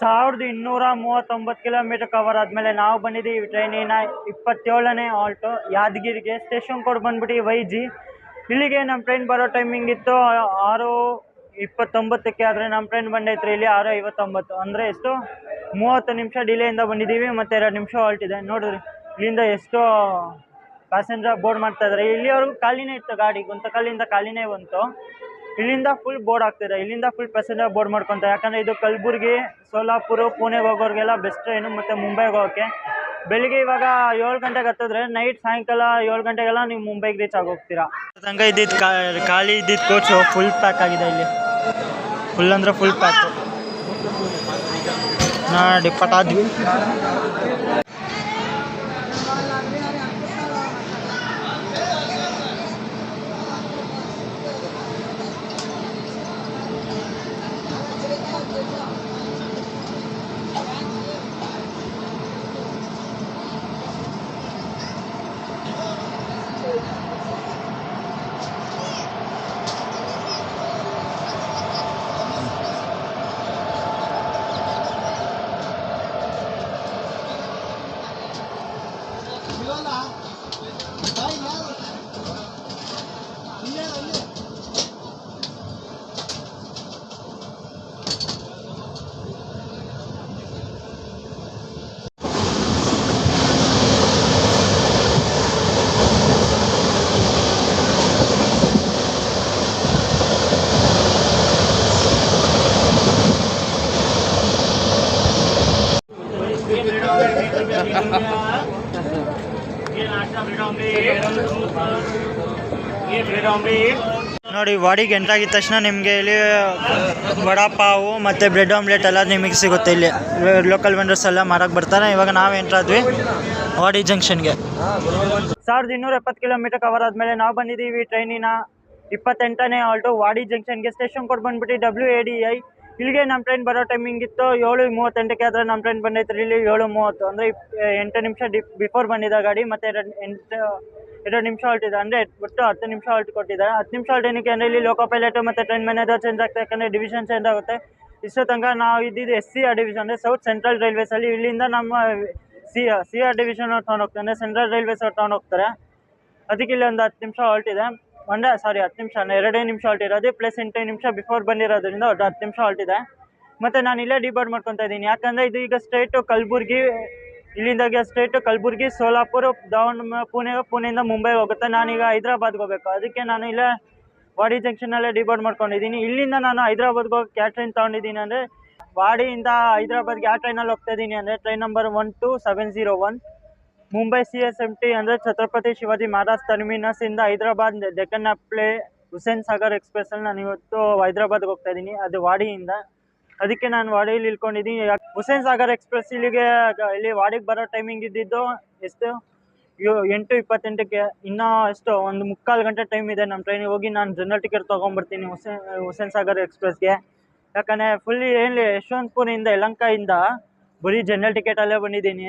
ಸಾವಿರದ 239 ಕಿಲೋಮೀಟರ್ ಕವರ್ ಆದಮೇಲೆ ನಾವು ಬಂದಿದ್ದೀವಿ ಟ್ರೈನಿನ 27ನೇ ಆಲ್ಟು ಯಾದಗಿರಿಗೆ. ಸ್ಟೇಷನ್ ಕೋಡ್ ಬಂದ್ಬಿಟ್ಟು YG. ಇಲ್ಲಿಗೆ ನಮ್ಮ ಟ್ರೈನ್ ಬರೋ ಟೈಮಿಂಗ್ ಇತ್ತು 6:29ಕ್ಕೆ, ಆದರೆ ನಮ್ಮ ಟ್ರೈನ್ ಬಂದೈತ್ರಿ ಇಲ್ಲಿ 6:59. ಅಂದರೆ ಎಷ್ಟು 30 ನಿಮಿಷ ಡಿಲೇಯಿಂದ ಬಂದಿದ್ದೀವಿ, ಮತ್ತು 2 ನಿಮಿಷ ಹಾಲ್ಟ್ ಇದೆ. ನೋಡಿರಿ ಇಲ್ಲಿಂದ ಎಷ್ಟು ಪ್ಯಾಸೆಂಜರ್ ಬೋರ್ಡ್ ಮಾಡ್ತಾಯಿದ್ದಾರೆ. ಇಲ್ಲಿವರೆಗೂ ಖಾಲಿನೇ ಇತ್ತು ಗಾಡಿ, ಗುಂತಕಲ್ಲಿಂದ ಖಾಲಿನೇ ಬಂತು. ಇಲ್ಲಿಂದ ಫುಲ್ ಬೋರ್ಡ್ ಆಗ್ತಿದೆ, ಇಲ್ಲಿಂದ ಫುಲ್ ಪ್ಯಾಸೆಂಜರ್ ಬೋರ್ಡ್ ಮಾಡ್ಕೊತಾರೆ. ಯಾಕಂದರೆ ಇದು ಕಲಬುರ್ಗಿ, ಸೋಲಾಪುರ, ಪುಣೆಗೆ ಹೋಗೋರಿಗೆಲ್ಲ ಬೆಸ್ಟ್ ಟ್ರೈನು, ಮತ್ತು ಮುಂಬೈಗೆ ಹೋಗೋಕ್ಕೆ. ಬೆಳಿಗ್ಗೆ ಇವಾಗ 7 ಗಂಟೆಗೆ ಹತ್ತಿದ್ರೆ ನೈಟ್ ಸಾಯಂಕಾಲ 7 ಗಂಟೆಗೆಲ್ಲ ನೀವು ಮುಂಬೈಗೆ ರೀಚ್ ಆಗೋಗ್ತೀರಾ. ತಂಗ ಇದ್ದಿದ್ದು ಖಾಲಿ ಇದ್ದಿದ್ದು ಕೋಚು ಫುಲ್ ಪ್ಯಾಕ್ ಆಗಿದೆ ಇಲ್ಲಿ, ಫುಲ್ ಅಂದರೆ ಫುಲ್ ಪ್ಯಾಕ್. ಡಿಪಾರ್ಟ್ ಆದ್ವಿ. ये ब्रेड ऑमलेट ನೋಡಿ ವಾಡಿಗೆ ಎಂಟ್ರ್ ಆಗಿದ ತಕ್ಷಣ ನಿಮಗೆ ಇಲ್ಲಿ ವಡಾಪಾವು ಮತ್ತು ಬ್ರೆಡ್ ಆಮ್ಲೆಟ್ ಎಲ್ಲ ನಿಮಗೆ ಸಿಗುತ್ತೆ. ಇಲ್ಲಿ ಲೋಕಲ್ ವೆಂಡರ್ಸ್ ಎಲ್ಲ ಮಾರಕ್ಕೆ ಬರ್ತಾರೆ. ಇವಾಗ ನಾವು ಎಂಟ್ರಾದ್ವಿ ವಾಡಿ ಜಂಕ್ಷನ್ಗೆ. 1270 ಕಿಲೋಮೀಟರ್ ಕವರ್ ಆದಮೇಲೆ ನಾವು ಬಂದಿದ್ದೀವಿ ಟ್ರೈನಿನ 28ನೇ ಹಾಲ್ಟು ವಾಡಿ ಜಂಕ್ಷನ್ಗೆ. ಸ್ಟೇಷನ್ ಕೋಡ್ ಬಂದ್ಬಿಟ್ಟು WADI. ಇಲ್ಲಿಗೆ ನಮ್ಮ ಟ್ರೈನ್ ಬರೋ ಟೈಮಿಂಗ್ ಇತ್ತು 7:38ಕ್ಕೆ. ಆದರೆ ನಮ್ಮ ಟ್ರೈನ್ ಬಂದೈತ್ರಿ ಇಲ್ಲಿ 7:30, ಅಂದರೆ 8 ನಿಮಿಷ ಬಿಫೋರ್ ಬಂದಿದ್ದ ಗಾಡಿ. ಮತ್ತು 2 ನಿಮಿಷ ಹಾಲ್ಟ್ ಇದೆ, ಅಂದರೆ ಒಟ್ಟು 10 ನಿಮಿಷ ಹಾಲ್ಟ್ ಕೊಟ್ಟಿದ್ದಾರೆ. 10 ನಿಮಿಷ ಹಾಲ್ಟ್ ಏನಕ್ಕೆ ಅಂದರೆ ಇಲ್ಲಿ ಲೋಕೋ ಪೈಲಟು ಮತ್ತು ಟ್ರೈನ್ ಮ್ಯಾನೇಜರ್ ಚೇಂಜ್ ಆಗ್ತಾ, ಯಾಕಂದರೆ ಡಿವಿಷನ್ ಚೇಂಜ್ ಆಗುತ್ತೆ. ಇಷ್ಟು ತನಕ ನಾವು ಇದ್ದಿದ್ದು SCR ಡಿವಿಷನ್, ಅಂದರೆ ಸೌತ್ ಸೆಂಟ್ರಲ್ ರೈಲ್ವೇಸಲ್ಲಿ. ಇಲ್ಲಿಂದ ನಮ್ಮ CR ಡಿವಿಷನ್ ಅವ್ರು ತೊಗೊಂಡು ಹೋಗ್ತಾರೆ, ಸೆಂಟ್ರಲ್ ರೈಲ್ವೇಸ್ ಅವ್ರು ತೊಗೊಂಡು ಹೋಗ್ತಾರೆ. ಅದಕ್ಕೆ ಇಲ್ಲಿ ಒಂದು 10 ನಿಮಿಷ ಹಾಲ್ಟ್ ಇದೆ. 10 ನಿಮಿಷ 2 ನಿಮಿಷ ಹಾಲ್ಟ್ ಇರೋದು, ಪ್ಲಸ್ 8 ನಿಮಿಷ ಬಿಫೋರ್ ಬಂದಿರೋದ್ರಿಂದ ಒಟ್ಟು 10 ನಿಮಿಷ ಹಾಲ್ಟ್ ಇದೆ. ಮತ್ತು ನಾನು ಇಲ್ಲೇ ಡಿಬೋರ್ಡ್ ಮಾಡ್ಕೊತಾ ಇದ್ದೀನಿ, ಯಾಕಂದರೆ ಇದು ಈಗ ಸ್ಟ್ರೈಟು ಕಲಬುರ್ಗಿ, ಇಲ್ಲಿಂದಾಗೆ ಸ್ಟ್ರೈಟು ಕಲಬುರ್ಗಿ, ಸೋಲಾಪುರ, ಪುಣೆಯಿಂದ ಮುಂಬೈಗೆ ಹೋಗುತ್ತೆ. ನಾನೀಗ ಹೈದ್ರಾಬಾದ್ಗೆ ಹೋಗಬೇಕು, ಅದಕ್ಕೆ ನಾನು ಇಲ್ಲೇ ವಾಡಿ ಜಂಕ್ಷನಲ್ಲೇ ಡಿಬೋರ್ಡ್ ಮಾಡ್ಕೊಂಡಿದ್ದೀನಿ. ಇಲ್ಲಿಂದ ನಾನು ಹೈದ್ರಾಬಾದ್ಗೆ ಹೋಗಿ ಯಾವ ಟ್ರೈನ್ ತೊಗೊಂಡಿದ್ದೀನಿ ಅಂದರೆ, ವಾಡಿಯಿಂದ ಹೈದ್ರಾಬಾದ್ಗೆ ಯಾವ ಟ್ರೈನಲ್ಲಿ ಹೋಗ್ತಾ ಇದ್ದೀನಿ ಅಂದರೆ ಟ್ರೈನ್ ನಂಬರ್ 12701 ಮುಂಬೈ CSMT, ಅಂದರೆ ಛತ್ರಪತಿ ಶಿವಾಜಿ ಮಹಾರಾಜ್ ಟರ್ಮಿನಸ್ಸಿಂದ ಹೈದ್ರಾಬಾದ್ ಡೆಕ್ಕನ್ ಅಪ್ಲೆ ಹುಸೇನ್ ಸಾಗರ್ ಎಕ್ಸ್ಪ್ರೆಸ್ಸಲ್ಲಿ ನಾನು ಇವತ್ತು ಹೈದ್ರಾಬಾದ್ಗೆ ಹೋಗ್ತಾ ಇದ್ದೀನಿ, ಅದು ವಾಡಿಯಿಂದ. ಅದಕ್ಕೆ ನಾನು ವಾಡಿಯಲ್ಲಿ ಇಳ್ಕೊಂಡಿದ್ದೀನಿ. ಹುಸೇನ್ ಸಾಗರ್ ಎಕ್ಸ್ಪ್ರೆಸ್ ಇಲ್ಲಿ ವಾಡಿಗೆ ಬರೋ ಟೈಮಿಂಗ್ ಇದ್ದಿದ್ದು ಎಷ್ಟು 8:28ಕ್ಕೆ. ಇನ್ನೂ ಎಷ್ಟು ಒಂದು 3/4 ಗಂಟೆ ಟೈಮ್ ಇದೆ ನಮ್ಮ ಟ್ರೈನಿಗೆ. ಹೋಗಿ ನಾನು ಜನರಲ್ ಟಿಕೆಟ್ ತೊಗೊಂಬರ್ತೀನಿ ಹುಸೇನ್ ಸಾಗರ್ ಎಕ್ಸ್ಪ್ರೆಸ್ಗೆ. ಯಾಕಂದರೆ ಫುಲ್ಲಿ ಏನು ಯಶವಂತಪುರಿಂದ ಯಲಹಂಕದಿಂದ ಬರೀ ಜನರಲ್ ಟಿಕೆಟಲ್ಲೇ ಬಂದಿದ್ದೀನಿ.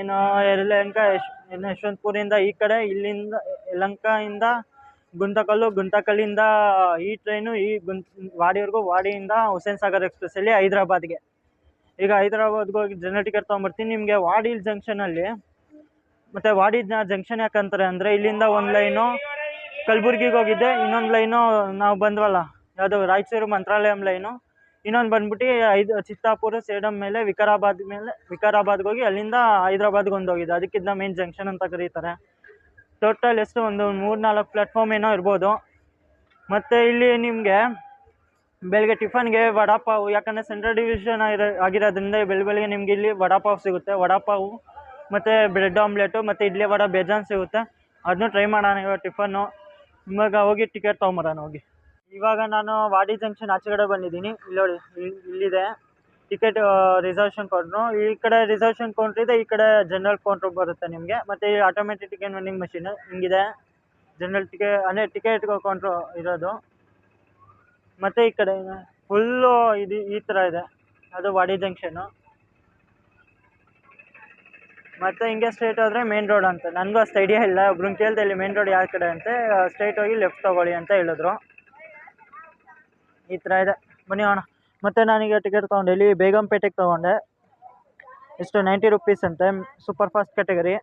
ಯಶವಂತಪುರಿಂದ ಈ ಕಡೆ, ಇಲ್ಲಿಂದ ಯಲಹಂಕದಿಂದ ಗುಂತಕಲ್ಲಿಂದ ಈ ಟ್ರೈನು ವಾಡಿವರೆಗೂ, ವಾಡಿಯಿಂದ ಹುಸೇನ್ ಸಾಗರ್ ಎಕ್ಸ್ಪ್ರೆಸ್ಸಲ್ಲಿ ಹೈದ್ರಾಬಾದ್ಗೆ. ಈಗ ಹೈದ್ರಾಬಾದ್ಗೆ ಹೋಗಿ ಜನರಲ್ ಟಿಕೆಟ್ ತೊಗೊಂಬರ್ತೀನಿ. ನಿಮಗೆ ವಾಡಿ ಜಂಕ್ಷನಲ್ಲಿ, ಮತ್ತು ವಾಡಿ ಜಂಕ್ಷನ್ ಯಾಕಂತಾರೆ ಅಂದರೆ ಇಲ್ಲಿಂದ ಒಂದು ಲೈನು ಕಲಬುರ್ಗಿಗೆ ಹೋಗಿದ್ದೆ, ಇನ್ನೊಂದು ಲೈನು ನಾವು ಬಂದ್ವಲ್ಲ ಯಾವುದು ರಾಯಚೂರು ಮಂತ್ರಾಲಯಂ ಲೈನು, ಇನ್ನೊಂದು ಬಂದ್ಬಿಟ್ಟು ಚಿತ್ತಾಪುರ ಸೇಡಂ ಮೇಲೆ ವಿಕಾರಾಬಾದ್ಗೆ ಹೋಗಿ ಅಲ್ಲಿಂದ ಹೈದ್ರಾಬಾದ್ಗೆ ಒಂದು ಹೋಗಿದೆ. ಅದಕ್ಕಿಂತ ಮೇನ್ ಜಂಕ್ಷನ್ ಅಂತ ಕರೀತಾರೆ. ಟೋಟಲ್ ಎಷ್ಟು ಒಂದು 3-4 ಪ್ಲ್ಯಾಟ್ಫಾರ್ಮ್ ಏನೋ ಇರ್ಬೋದು. ಮತ್ತು ಇಲ್ಲಿ ನಿಮಗೆ ಬೆಳಗ್ಗೆ ಟಿಫನ್ಗೆ ವಡಾಪಾವು, ಯಾಕಂದರೆ ಸೆಂಟ್ರಲ್ ಡಿವಿಷನ್ ಆಗಿರೋದ್ರಿಂದ ಬೆಳಗ್ಗೆ ನಿಮಗೆ ಇಲ್ಲಿ ವಡಾಪಾವು ಸಿಗುತ್ತೆ. ವಡಾಪಾವು ಮತ್ತು ಬ್ರೆಡ್ ಆಮ್ಲೆಟು ಮತ್ತು ಇಡ್ಲಿ ವಡ ಬೇಜಾನ್ ಸಿಗುತ್ತೆ. ಅದನ್ನು ಟ್ರೈ ಮಾಡೋಣ ಇವಾಗ ಟಿಫನ್ನು. ಇವಾಗ ಹೋಗಿ ಟಿಕೆಟ್ ತೊಗೊಂಬರೋಣ ಹೋಗಿ. ಇವಾಗ ನಾನು ವಾಡಿ ಜಂಕ್ಷನ್ ಆಚೆ ಕಡೆ ಬಂದಿದ್ದೀನಿ. ಇಲ್ಲಿ ನೋಡಿ, ಇಲ್ಲಿದೆ ಟಿಕೆಟ್ ರಿಸರ್ವೇಷನ್ ಕೌಂಟ್ರು. ಈ ಕಡೆ ರಿಸರ್ವೇಷನ್ ಕೌಂಟ್ರ್ ಇದೆ, ಈ ಕಡೆ ಜನರಲ್ ಕೌಂಟ್ರ್ ಬರುತ್ತೆ ನಿಮಗೆ. ಮತ್ತು ಈ ಆಟೋಮೆಟಿಕ್ ಟಿಕೆಟ್ ವೆಂಡಿಂಗ್ ಮಷೀನು ಹಿಂಗಿದೆ. ಜನರಲ್ ಟಿಕೆಟ್ ಅಂದರೆ ಟಿಕೆಟ್ ಕೌಂಟ್ರು ಇರೋದು. ಮತ್ತು ಈ ಕಡೆ ಫುಲ್ಲು ಈ ಥರ ಇದೆ, ಅದು ವಾಡಿ ಜಂಕ್ಷನ್ನು. ಮತ್ತು ಹಿಂಗೆ ಸ್ಟ್ರೈಟ್ ಹೋದರೆ ಮೇನ್ ರೋಡ್ ಅಂತ. ನನಗೂ ಅಷ್ಟು ಐಡಿಯಾ ಇಲ್ಲ. ಒಬ್ರನ್ನ ಕೇಳ್ದೆ ಇಲ್ಲಿ ಮೇನ್ ರೋಡ್ ಯಾವ ಕಡೆ ಅಂತೆ, ಸ್ಟ್ರೈಟ್ ಹೋಗಿ ಲೆಫ್ಟ್ ತೊಗೊಳ್ಳಿ ಅಂತ ಹೇಳಿದ್ರು. ಈ ಥರ ಇದೆ, ಬನ್ನಿ ಹೋಗೋಣ. ಮತ್ತು ನಾನೀಗ ಟಿಕೆಟ್ ತೊಗೊಂಡೆ, ಇಲ್ಲಿ ಬೇಗಂಪೇಟೆಗೆ ತೊಗೊಂಡೆ. ಎಷ್ಟು 90 ರೂಪೀಸ್ ಅಂತೆ, ಸೂಪರ್ ಫಾಸ್ಟ್ ಕ್ಯಾಟಗರಿ.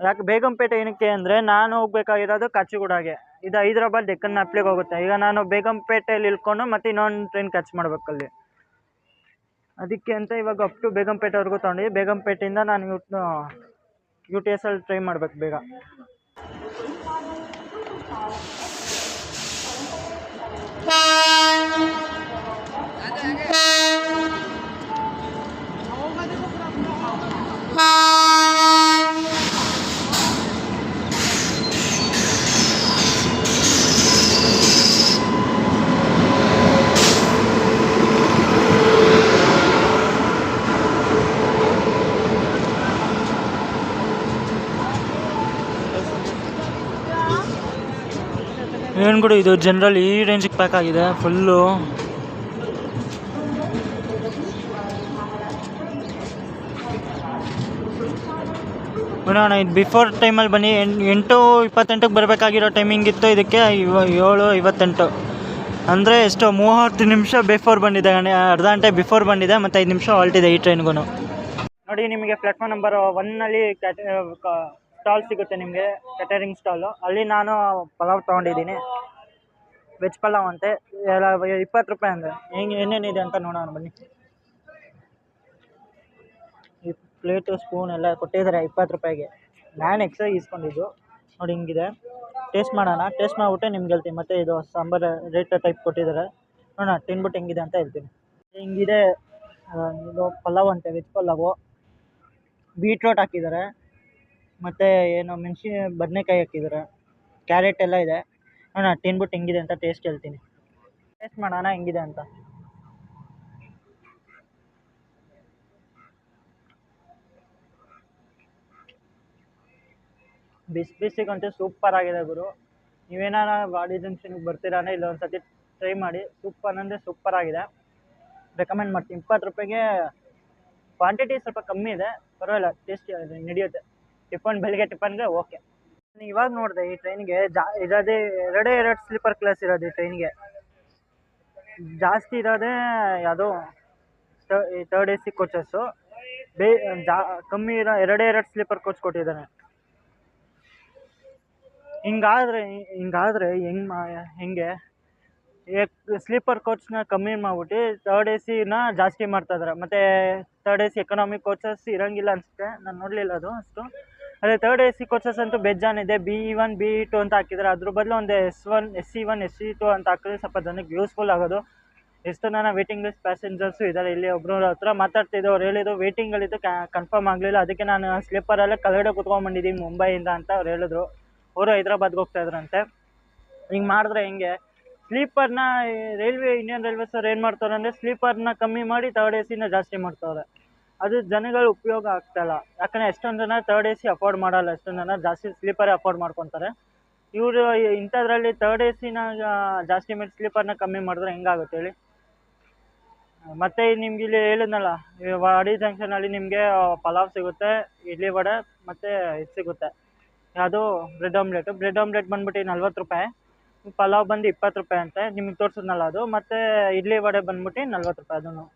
ಯಾಕೆ ಬೇಗಂಪೇಟೆ ಏನಕ್ಕೆ ಅಂದರೆ, ನಾನು ಹೋಗ್ಬೇಕಾಗಿರೋದು ಕಾಚಿಗೂಡಾಗೆ, ಇದು ಹೈದ್ರಾಬಾದ್ ಡೆಕ್ಕನ್ ಅಪ್ಲಿಗೆ ಹೋಗುತ್ತೆ. ಈಗ ನಾನು ಬೇಗಂಪೇಟೆಯಲ್ಲಿ ಇಳ್ಕೊಂಡು ಮತ್ತು ಇನ್ನೊಂದು ಟ್ರೈನ್ ಕ್ಯಾಚ್ ಮಾಡಬೇಕಲ್ಲಿ. ಅದಕ್ಕೆ ಅಂತ ಇವಾಗ ಅಪ್ ಟು ಬೇಗಂಪೇಟೆವರೆಗೂ ತೊಗೊಂಡು, ಬೇಗಂಪೇಟೆಯಿಂದ ನಾನು UTS ಅಲ್ಲಿ ಟ್ರೈ ಮಾಡ್ಬೇಕು ಬೇಗ. ಏನು ಕೂಡ ಇದು ಜನರಲ್ ಈ ರೇಂಜಿಗೆ ಪ್ಯಾಕ್ ಆಗಿದೆ ಫುಲ್ಲು. ನೋಡೋಣ, ಇದು ಬಿಫೋರ್ ಟೈಮಲ್ಲಿ ಬನ್ನಿ. 8:28ಕ್ಕೆ ಬರಬೇಕಾಗಿರೋ ಟೈಮಿಂಗ್ ಇತ್ತು, ಇದಕ್ಕೆ 7:58, ಅಂದರೆ ಎಷ್ಟು 30 ನಿಮಿಷ ಬಿಫೋರ್ ಬಂದಿದೆ. ಅರ್ಧ ಗಂಟೆ ಬಿಫೋರ್ ಬಂದಿದೆ, ಮತ್ತು 5 ನಿಮಿಷ ಹಾಲ್ಟಿದೆ ಈ ಟ್ರೈನ್ಗೂ. ನೋಡಿ, ನಿಮಗೆ ಪ್ಲ್ಯಾಟ್ಫಾರ್ಮ್ ನಂಬರ್ 1ನಲ್ಲಿ ಸ್ಟಾಲ್ ಸಿಗುತ್ತೆ ನಿಮಗೆ, ಕ್ಯಾಟರಿಂಗ್ ಸ್ಟಾಲು. ಅಲ್ಲಿ ನಾನು ಪಲಾವ್ ತೊಗೊಂಡಿದ್ದೀನಿ, ವೆಜ್ ಪಲಾವ್ ಅಂತೆ. 20 ರೂಪಾಯಿ ಅಂದರೆ ಹೆಂಗೆ ಏನೇನಿದೆ ಅಂತ ನೋಡೋಣ ಬನ್ನಿ. ಈ ಪ್ಲೇಟು ಸ್ಪೂನ್ ಎಲ್ಲ ಕೊಟ್ಟಿದ್ದಾರೆ 20 ರೂಪಾಯಿಗೆ. ನಾನು ಎಕ್ಸ್ಟ್ರಾ ಈಸ್ಕೊಂಡಿದ್ದು. ನೋಡಿ ಹಿಂಗಿದೆ, ಟೇಸ್ಟ್ ಮಾಡೋಣ. ಟೇಸ್ಟ್ ಮಾಡಿಬಿಟ್ಟೆ ನಿಮ್ಗೆ ಹೇಳ್ತೀನಿ. ಮತ್ತು ಇದು ಸಾಂಬಾರು ರೇಟ್ ಟೈಪ್ ಕೊಟ್ಟಿದ್ದಾರೆ, ನೋಡೋಣ ತಿನ್ಬಿಟ್ಟು ಹೆಂಗಿದೆ ಅಂತ ಹೇಳ್ತೀನಿ. ಹಿಂಗಿದೆ, ಇದು ಪಲಾವ್ ಅಂತೆ, ವೆಜ್ ಪಲಾವು. ಬೀಟ್ರೋಟ್ ಹಾಕಿದ್ದಾರೆ, ಮತ್ತು ಏನು ಬದನೆಕಾಯಿ ಹಾಕಿದ್ದಾರೆ, ಕ್ಯಾರೆಟ್ ಎಲ್ಲ ಇದೆ. ನಾನು ತಿನ್ಬಿಟ್ಟು ಹೆಂಗಿದೆ ಅಂತ ಟೇಸ್ಟ್ ಹೇಳ್ತೀನಿ. ಟೇಸ್ಟ್ ಮಾಡೋಣ ಹೆಂಗಿದೆ ಅಂತ. ಬಿಸಿ ಬಿಸಿಗಂತೂ ಸೂಪರ್ ಆಗಿದೆ ಗುರು. ನೀವೇನಾರ ವಾಡಿ ಜಂಕ್ಷನ್ಗೆ ಬರ್ತೀರಾ ಅಂದರೆ ಇಲ್ಲೊಂದು ಸತಿ ಟ್ರೈ ಮಾಡಿ. ಸೂಪರ್ ಅಂದರೆ ಸೂಪರ್ ಆಗಿದೆ, ರೆಕಮೆಂಡ್ ಮಾಡ್ತೀನಿ. 20 ರೂಪಾಯಿಗೆ ಕ್ವಾಂಟಿಟಿ ಸ್ವಲ್ಪ ಕಮ್ಮಿ ಇದೆ, ಪರವಾಗಿಲ್ಲ, ಟೇಸ್ಟಿ ನಡೆಯುತ್ತೆ. ಬೆಳಿಗ್ಗೆ ಟಿಫನ್ಗೆ ಓಕೆ. ಇವಾಗ ನೋಡಿದೆ ಈ ಟ್ರೈನ್ಗೆ ಇರೋದೇ ಎರಡು ಸ್ಲೀಪರ್ ಕ್ಲಾಸ್ ಇರೋದು. ಈ ಟ್ರೈನ್ಗೆ ಜಾಸ್ತಿ ಇರೋದೇ ಯಾವುದೋ ಥರ್ಡ್ AC ಕೋಚಸ್ಸು. ಕಮ್ಮಿ ಇರೋ ಎರಡು ಸ್ಲೀಪರ್ ಕೋಚ್ ಕೊಟ್ಟಿದ್ದಾನೆ. ಹಿಂಗಾದ್ರೆ ಹೆಂಗೆ ಸ್ಲೀಪರ್ ಕೋಚ್ನ ಕಮ್ಮಿ ಮಾಡ್ಬಿಟ್ಟು ಥರ್ಡ್ AC ಜಾಸ್ತಿ ಮಾಡ್ತಾಯಿದ್ದಾರೆ. ಮತ್ತು ಥರ್ಡ್ AC ಎಕನಾಮಿಕ್ ಕೋಚಸ್ ಇರೋಂಗಿಲ್ಲ ಅನಿಸುತ್ತೆ, ನಾನು ನೋಡಲಿಲ್ಲ ಅದು ಅಷ್ಟು. ಅದೇ ಥರ್ಡ್ AC ಕೋಚಸ್ ಅಂತೂ ಬೇಜಾನಿದೆ. BE1 BE2 ಅಂತ ಹಾಕಿದ್ದಾರೆ. ಅದ್ರ ಬದಲು ಒಂದು SC1 SC2 ಅಂತ ಹಾಕಿದ್ರೆ ಸ್ವಲ್ಪ ಜನಕ್ಕೆ ಯೂಸ್ಫುಲ್ ಆಗೋದು. ಎಷ್ಟು ಜನ ವೇಟಿಂಗ್ ಲಿಸ್ಟ್ ಪ್ಯಾಸೆಂಜರ್ಸು ಇದ್ದಾರೆ. ಇಲ್ಲಿ ಒಬ್ಬರ ಹತ್ರ ಮಾತಾಡ್ತಿದ್ದೆ, ಅವ್ರು ಹೇಳಿದ್ರು ವೇಟಿಂಗಲ್ಲಿದ್ದು ಕನ್ಫರ್ಮ್ ಆಗಲಿಲ್ಲ, ಅದಕ್ಕೆ ನಾನು ಸ್ಲೀಪರಲ್ಲೇ ಕೆಳಗಡೆ ಕುತ್ಕೊಂಡ್ಬಂದಿದ್ದೀನಿ ಮುಂಬೈಯಿಂದ ಅಂತ ಅವ್ರು ಹೇಳಿದ್ರು. ಅವರು ಹೈದ್ರಾಬಾದ್ಗೆ ಹೋಗ್ತಾಯಿದ್ರಂತೆ. ಹಿಂಗೆ ಮಾಡಿದ್ರೆ ಹೆಂಗೆ? ಸ್ಲೀಪರ್ನ ಇಂಡಿಯನ್ ರೈಲ್ವೇಸ್ ಅವ್ರು ಏನು ಮಾಡ್ತಾರೆ ಅಂದರೆ ಸ್ಲೀಪರ್ನ ಕಮ್ಮಿ ಮಾಡಿ ಥರ್ಡ್ AC ಜಾಸ್ತಿ ಮಾಡ್ತಾರೆ. ಅದು ಜನಗಳು ಉಪಯೋಗ ಆಗ್ತಾಯಿಲ್ಲ. ಯಾಕಂದರೆ ಎಷ್ಟೊಂದು ಜನ ಥರ್ಡ್ AC ಅಫೋರ್ಡ್ ಮಾಡಲ್ಲ, ಎಷ್ಟೊಂದು ಜನ ಜಾಸ್ತಿ ಸ್ಲೀಪರೇ ಅಫೋರ್ಡ್ ಮಾಡ್ಕೊತಾರೆ. ಇವರು ಇಂಥದ್ರಲ್ಲಿ ಥರ್ಡ್ AC ಜಾಸ್ತಿ ಮಾಡಿ ಸ್ಲೀಪರ್ನ ಕಮ್ಮಿ ಮಾಡಿದ್ರೆ ಹೆಂಗಾಗುತ್ತೆ ಹೇಳಿ? ಮತ್ತು ನಿಮ್ಗೆ ಇಲ್ಲಿ ಹೇಳಿದ್ನಲ್ಲ, ವಾಡಿ ಜಂಕ್ಷನಲ್ಲಿ ನಿಮಗೆ ಪಲಾವ್ ಸಿಗುತ್ತೆ, ಇಡ್ಲಿ ವಡೆ ಮತ್ತು ಇದು ಸಿಗುತ್ತೆ, ಯಾವುದು ಬ್ರೆಡ್ ಆಮ್ಲೆಟ್ ಬಂದ್ಬಿಟ್ಟು 40 ರೂಪಾಯಿ, ಪಲಾವ್ ಬಂದು 20 ರೂಪಾಯಿ ಅಂತೆ. ನಿಮಗೆ ತೋರಿಸಿದ್ನಲ್ಲ ಅದು. ಮತ್ತು ಇಡ್ಲಿ ವಡೆ ಬಂದ್ಬಿಟ್ಟು 40 ರೂಪಾಯಿ ಅದನ್ನು.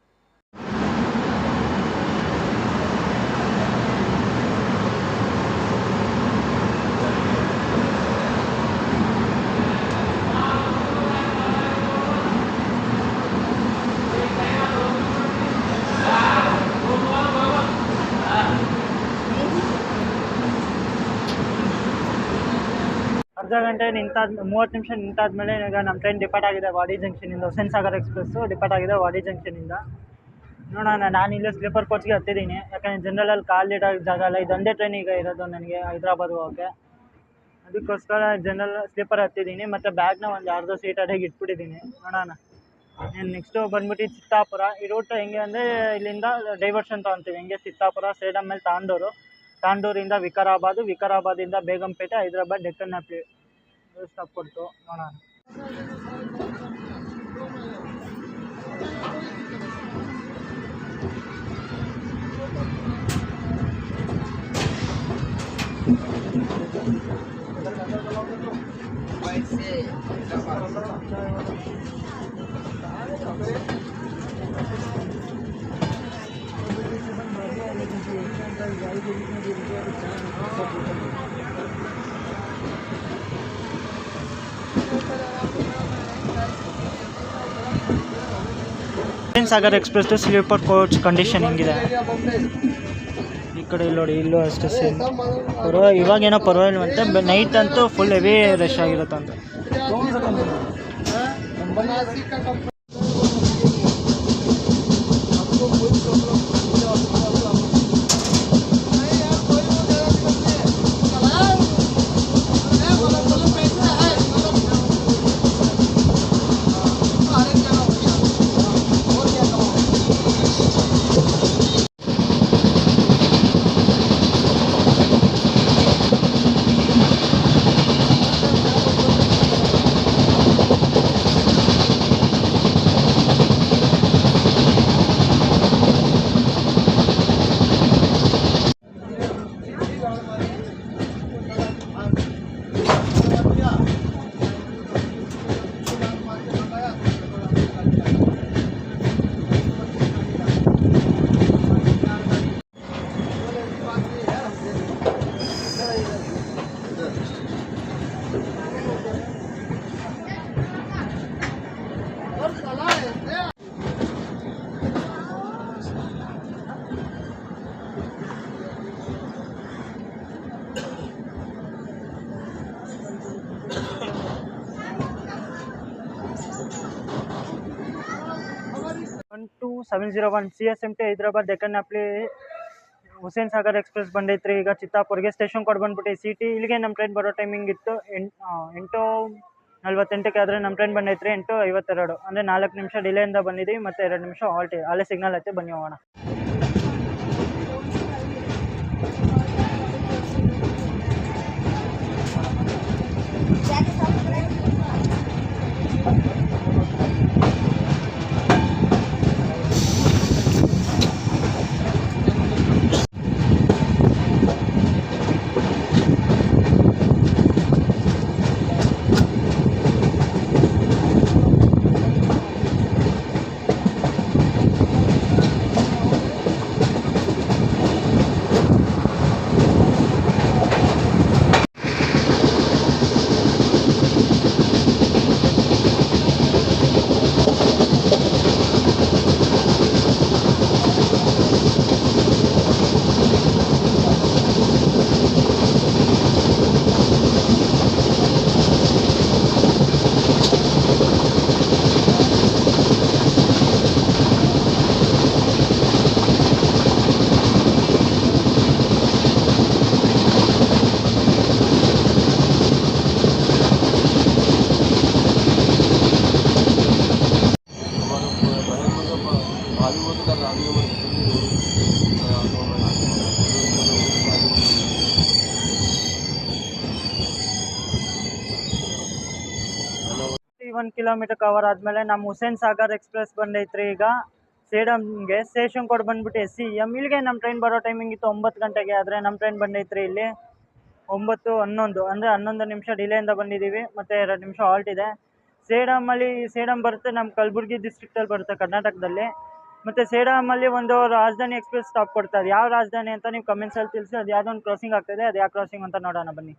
ಅರ್ಧ ಗಂಟೆ 30 ನಿಮಿಷ ನಿಂತಾದ್ಮೇಲೆ ಈಗ ನಮ್ಮ ಟ್ರೈನ್ ಡಿಪಾರ್ಟ್ ಆಗಿದೆ ವಾಡಿ ಜಂಕ್ಷನಿಂದ. ಹುಸೇನ್ ಸಾಗರ್ ಎಕ್ಸ್ಪ್ರೆಸ್ಸು ಡಿಪಾರ್ಟ್ ಆಗಿದೆ ವಾಡಿ ಜಂಕ್ಷನಿಂದ. ನೋಡೋಣ, ನಾನು ಇಲ್ಲೇ ಸ್ಲೀಪರ್ ಕೋಚ್ಗೆ ಹತ್ತಿದ್ದೀನಿ. ಯಾಕಂದರೆ ಜನರಲಲ್ಲಿ ಕಾಲಿಡೋ ಜಾಗ ಇಲ್ಲ. ಇದೊಂದೇ ಟ್ರೈನ್ ಈಗ ಇರೋದು ನನಗೆ ಹೈದ್ರಾಬಾದ್ಗೆ ಹೋಗೋಕ್ಕೆ. ಅದಕ್ಕೋಸ್ಕರ ಜನರಲ್ ಸ್ಲೀಪರ್ ಹತ್ತಿದ್ದೀನಿ. ಮತ್ತು ಬ್ಯಾಗ್ನ ಒಂದು ಯಾರ್ದೋ ಸೀಟ್ ಅಡಿಗೆ ಇಟ್ಬಿಟ್ಟಿದ್ದೀನಿ. ನೋಡೋಣ. ನೆಕ್ಸ್ಟು ಬಂದ್ಬಿಟ್ಟು ಚಿತ್ತಾಪುರ. ಈ ರೂಟ್ ಹೆಂಗೆ ಅಂದರೆ ಇಲ್ಲಿಂದ ಡೈವರ್ಷನ್ ತೊಗೊತೀವಿ. ಹೆಂಗೆ ಚಿತ್ತಾಪುರ, ಸೇಡಮ್ ಮೇಲೆ ತಾಂಡೂರಿಂದ ವಿಕಾರಾಬಾದಿಂದ ಬೇಗಂಪೇಟೆ, ಹೈದ್ರಾಬಾದ್, ಡೆಕ್ಕನ್ ಆ್ಯಪ್ಲಿ ಸ್ಟಾಪ್ ಕೊಡ್ತು. ನೋಡೋಣ. Hussain Sagar express sleeper coach condition ಹೆಂಗಿದೆ ಈ ಕಡೆ ಇಲ್ಲಿ ನೋಡಿ. ಇಲ್ಲೂ ಅಷ್ಟೇ ಸೇಮ್. ಇವಾಗೇನೋ ಪರವಾಗಿಲ್ವಂತೆ, ನೈಟ್ ಅಂತೂ ಫುಲ್ ಹೆವಿ ರಶ್ ಆಗಿರುತ್ತಂತೆ. ಟು 701 CSMT ಹೈದ್ರಾಬಾದ್ ಡೆಕ್ಕನ್ ಆ್ಯಪ್ಲಿ ಹುಸೇನ್ ಸಾಗರ್ ಎಕ್ಸ್ಪ್ರೆಸ್ ಬಂದೈತ್ರಿ. ಈಗ ಚಿತ್ತಾಪುರ್ಗೆ ಸ್ಟೇಷನ್ ಕೋಡ್ ಬಂದ್ಬಿಟ್ಟು CT. ಇಲ್ಲಿಗೆ ನಮ್ಮ ಟ್ರೈನ್ ಬರೋ ಟೈಮಿಂಗ್ ಇತ್ತು 8 48ಕ್ಕೆ ಆದರೆ ನಮ್ಮ ಟ್ರೈನ್ ಬಂದೈತ್ರಿ 8:52 ಅಂದರೆ 4 ನಿಮಿಷ ಡಿಲೇಯಿಂದ ಬಂದಿದ್ದೀವಿ ಮತ್ತು 2 ನಿಮಿಷ ಹಾಲ್ಟ್ ಇದೆ. ಅಲ್ಲೇ ಸಿಗ್ನಲ್ ಐತೆ, ಬನ್ನಿ ಹೋಗೋಣ. ಒಂದು ಕಿಲೋಮೀಟರ್ ಕವರ್ ಆದಮೇಲೆ ನಮ್ಮ ಹುಸೇನ್ ಸಾಗರ್ ಎಕ್ಸ್ಪ್ರೆಸ್ ಬಂದೈತ್ರಿ. ಈಗ ಸೇಡಮ್ಗೆ ಸ್ಟೇಷನ್ ಕೋಡ್ ಬಂದ್ಬಿಟ್ಟು SCM. ಇಲ್ಲಿಗೆ ನಮ್ಮ ಟ್ರೈನ್ ಬರೋ ಟೈಮಿಂಗ್ ಇತ್ತು 9 ಗಂಟೆಗೆ, ಆದರೆ ನಮ್ಮ ಟ್ರೈನ್ ಬಂದೈತ್ರಿ ಇಲ್ಲಿ 9:11 ಅಂದರೆ 11 ನಿಮಿಷ ಡಿಲೇಯಿಂದ ಬಂದಿದ್ದೀವಿ ಮತ್ತು 2 ನಿಮಿಷ ಹಾಲ್ಟ್ ಇದೆ. ಸೇಡಮ್ ಬರುತ್ತೆ, ನಮ್ಮ ಕಲಬುರಗಿ ಡಿಸ್ಟ್ರಿಕ್ಟಲ್ಲಿ ಬರುತ್ತೆ ಕರ್ನಾಟಕದಲ್ಲಿ. ಮತ್ತು ಸೇಡಮಲ್ಲಿ ಒಂದು ರಾಜಧಾನಿ ಎಕ್ಸ್ಪ್ರೆಸ್ ಸ್ಟಾಪ್ ಕೊಡ್ತಾರೆ. ಯಾವ ರಾಜಧಾನಿ ಅಂತ ನೀವು ಕಮೆಂಟ್ಸಲ್ಲಿ ತಿಳಿಸಿ. ಅದು ಯಾವುದೋ ಒಂದು ಕ್ರಾಸಿಂಗ್ ಆಗ್ತಾಯಿದೆ, ಅದು ಯಾವ ಕ್ರಾಸಿಂಗ್ ಅಂತ ನೋಡೋಣ ಬನ್ನಿ.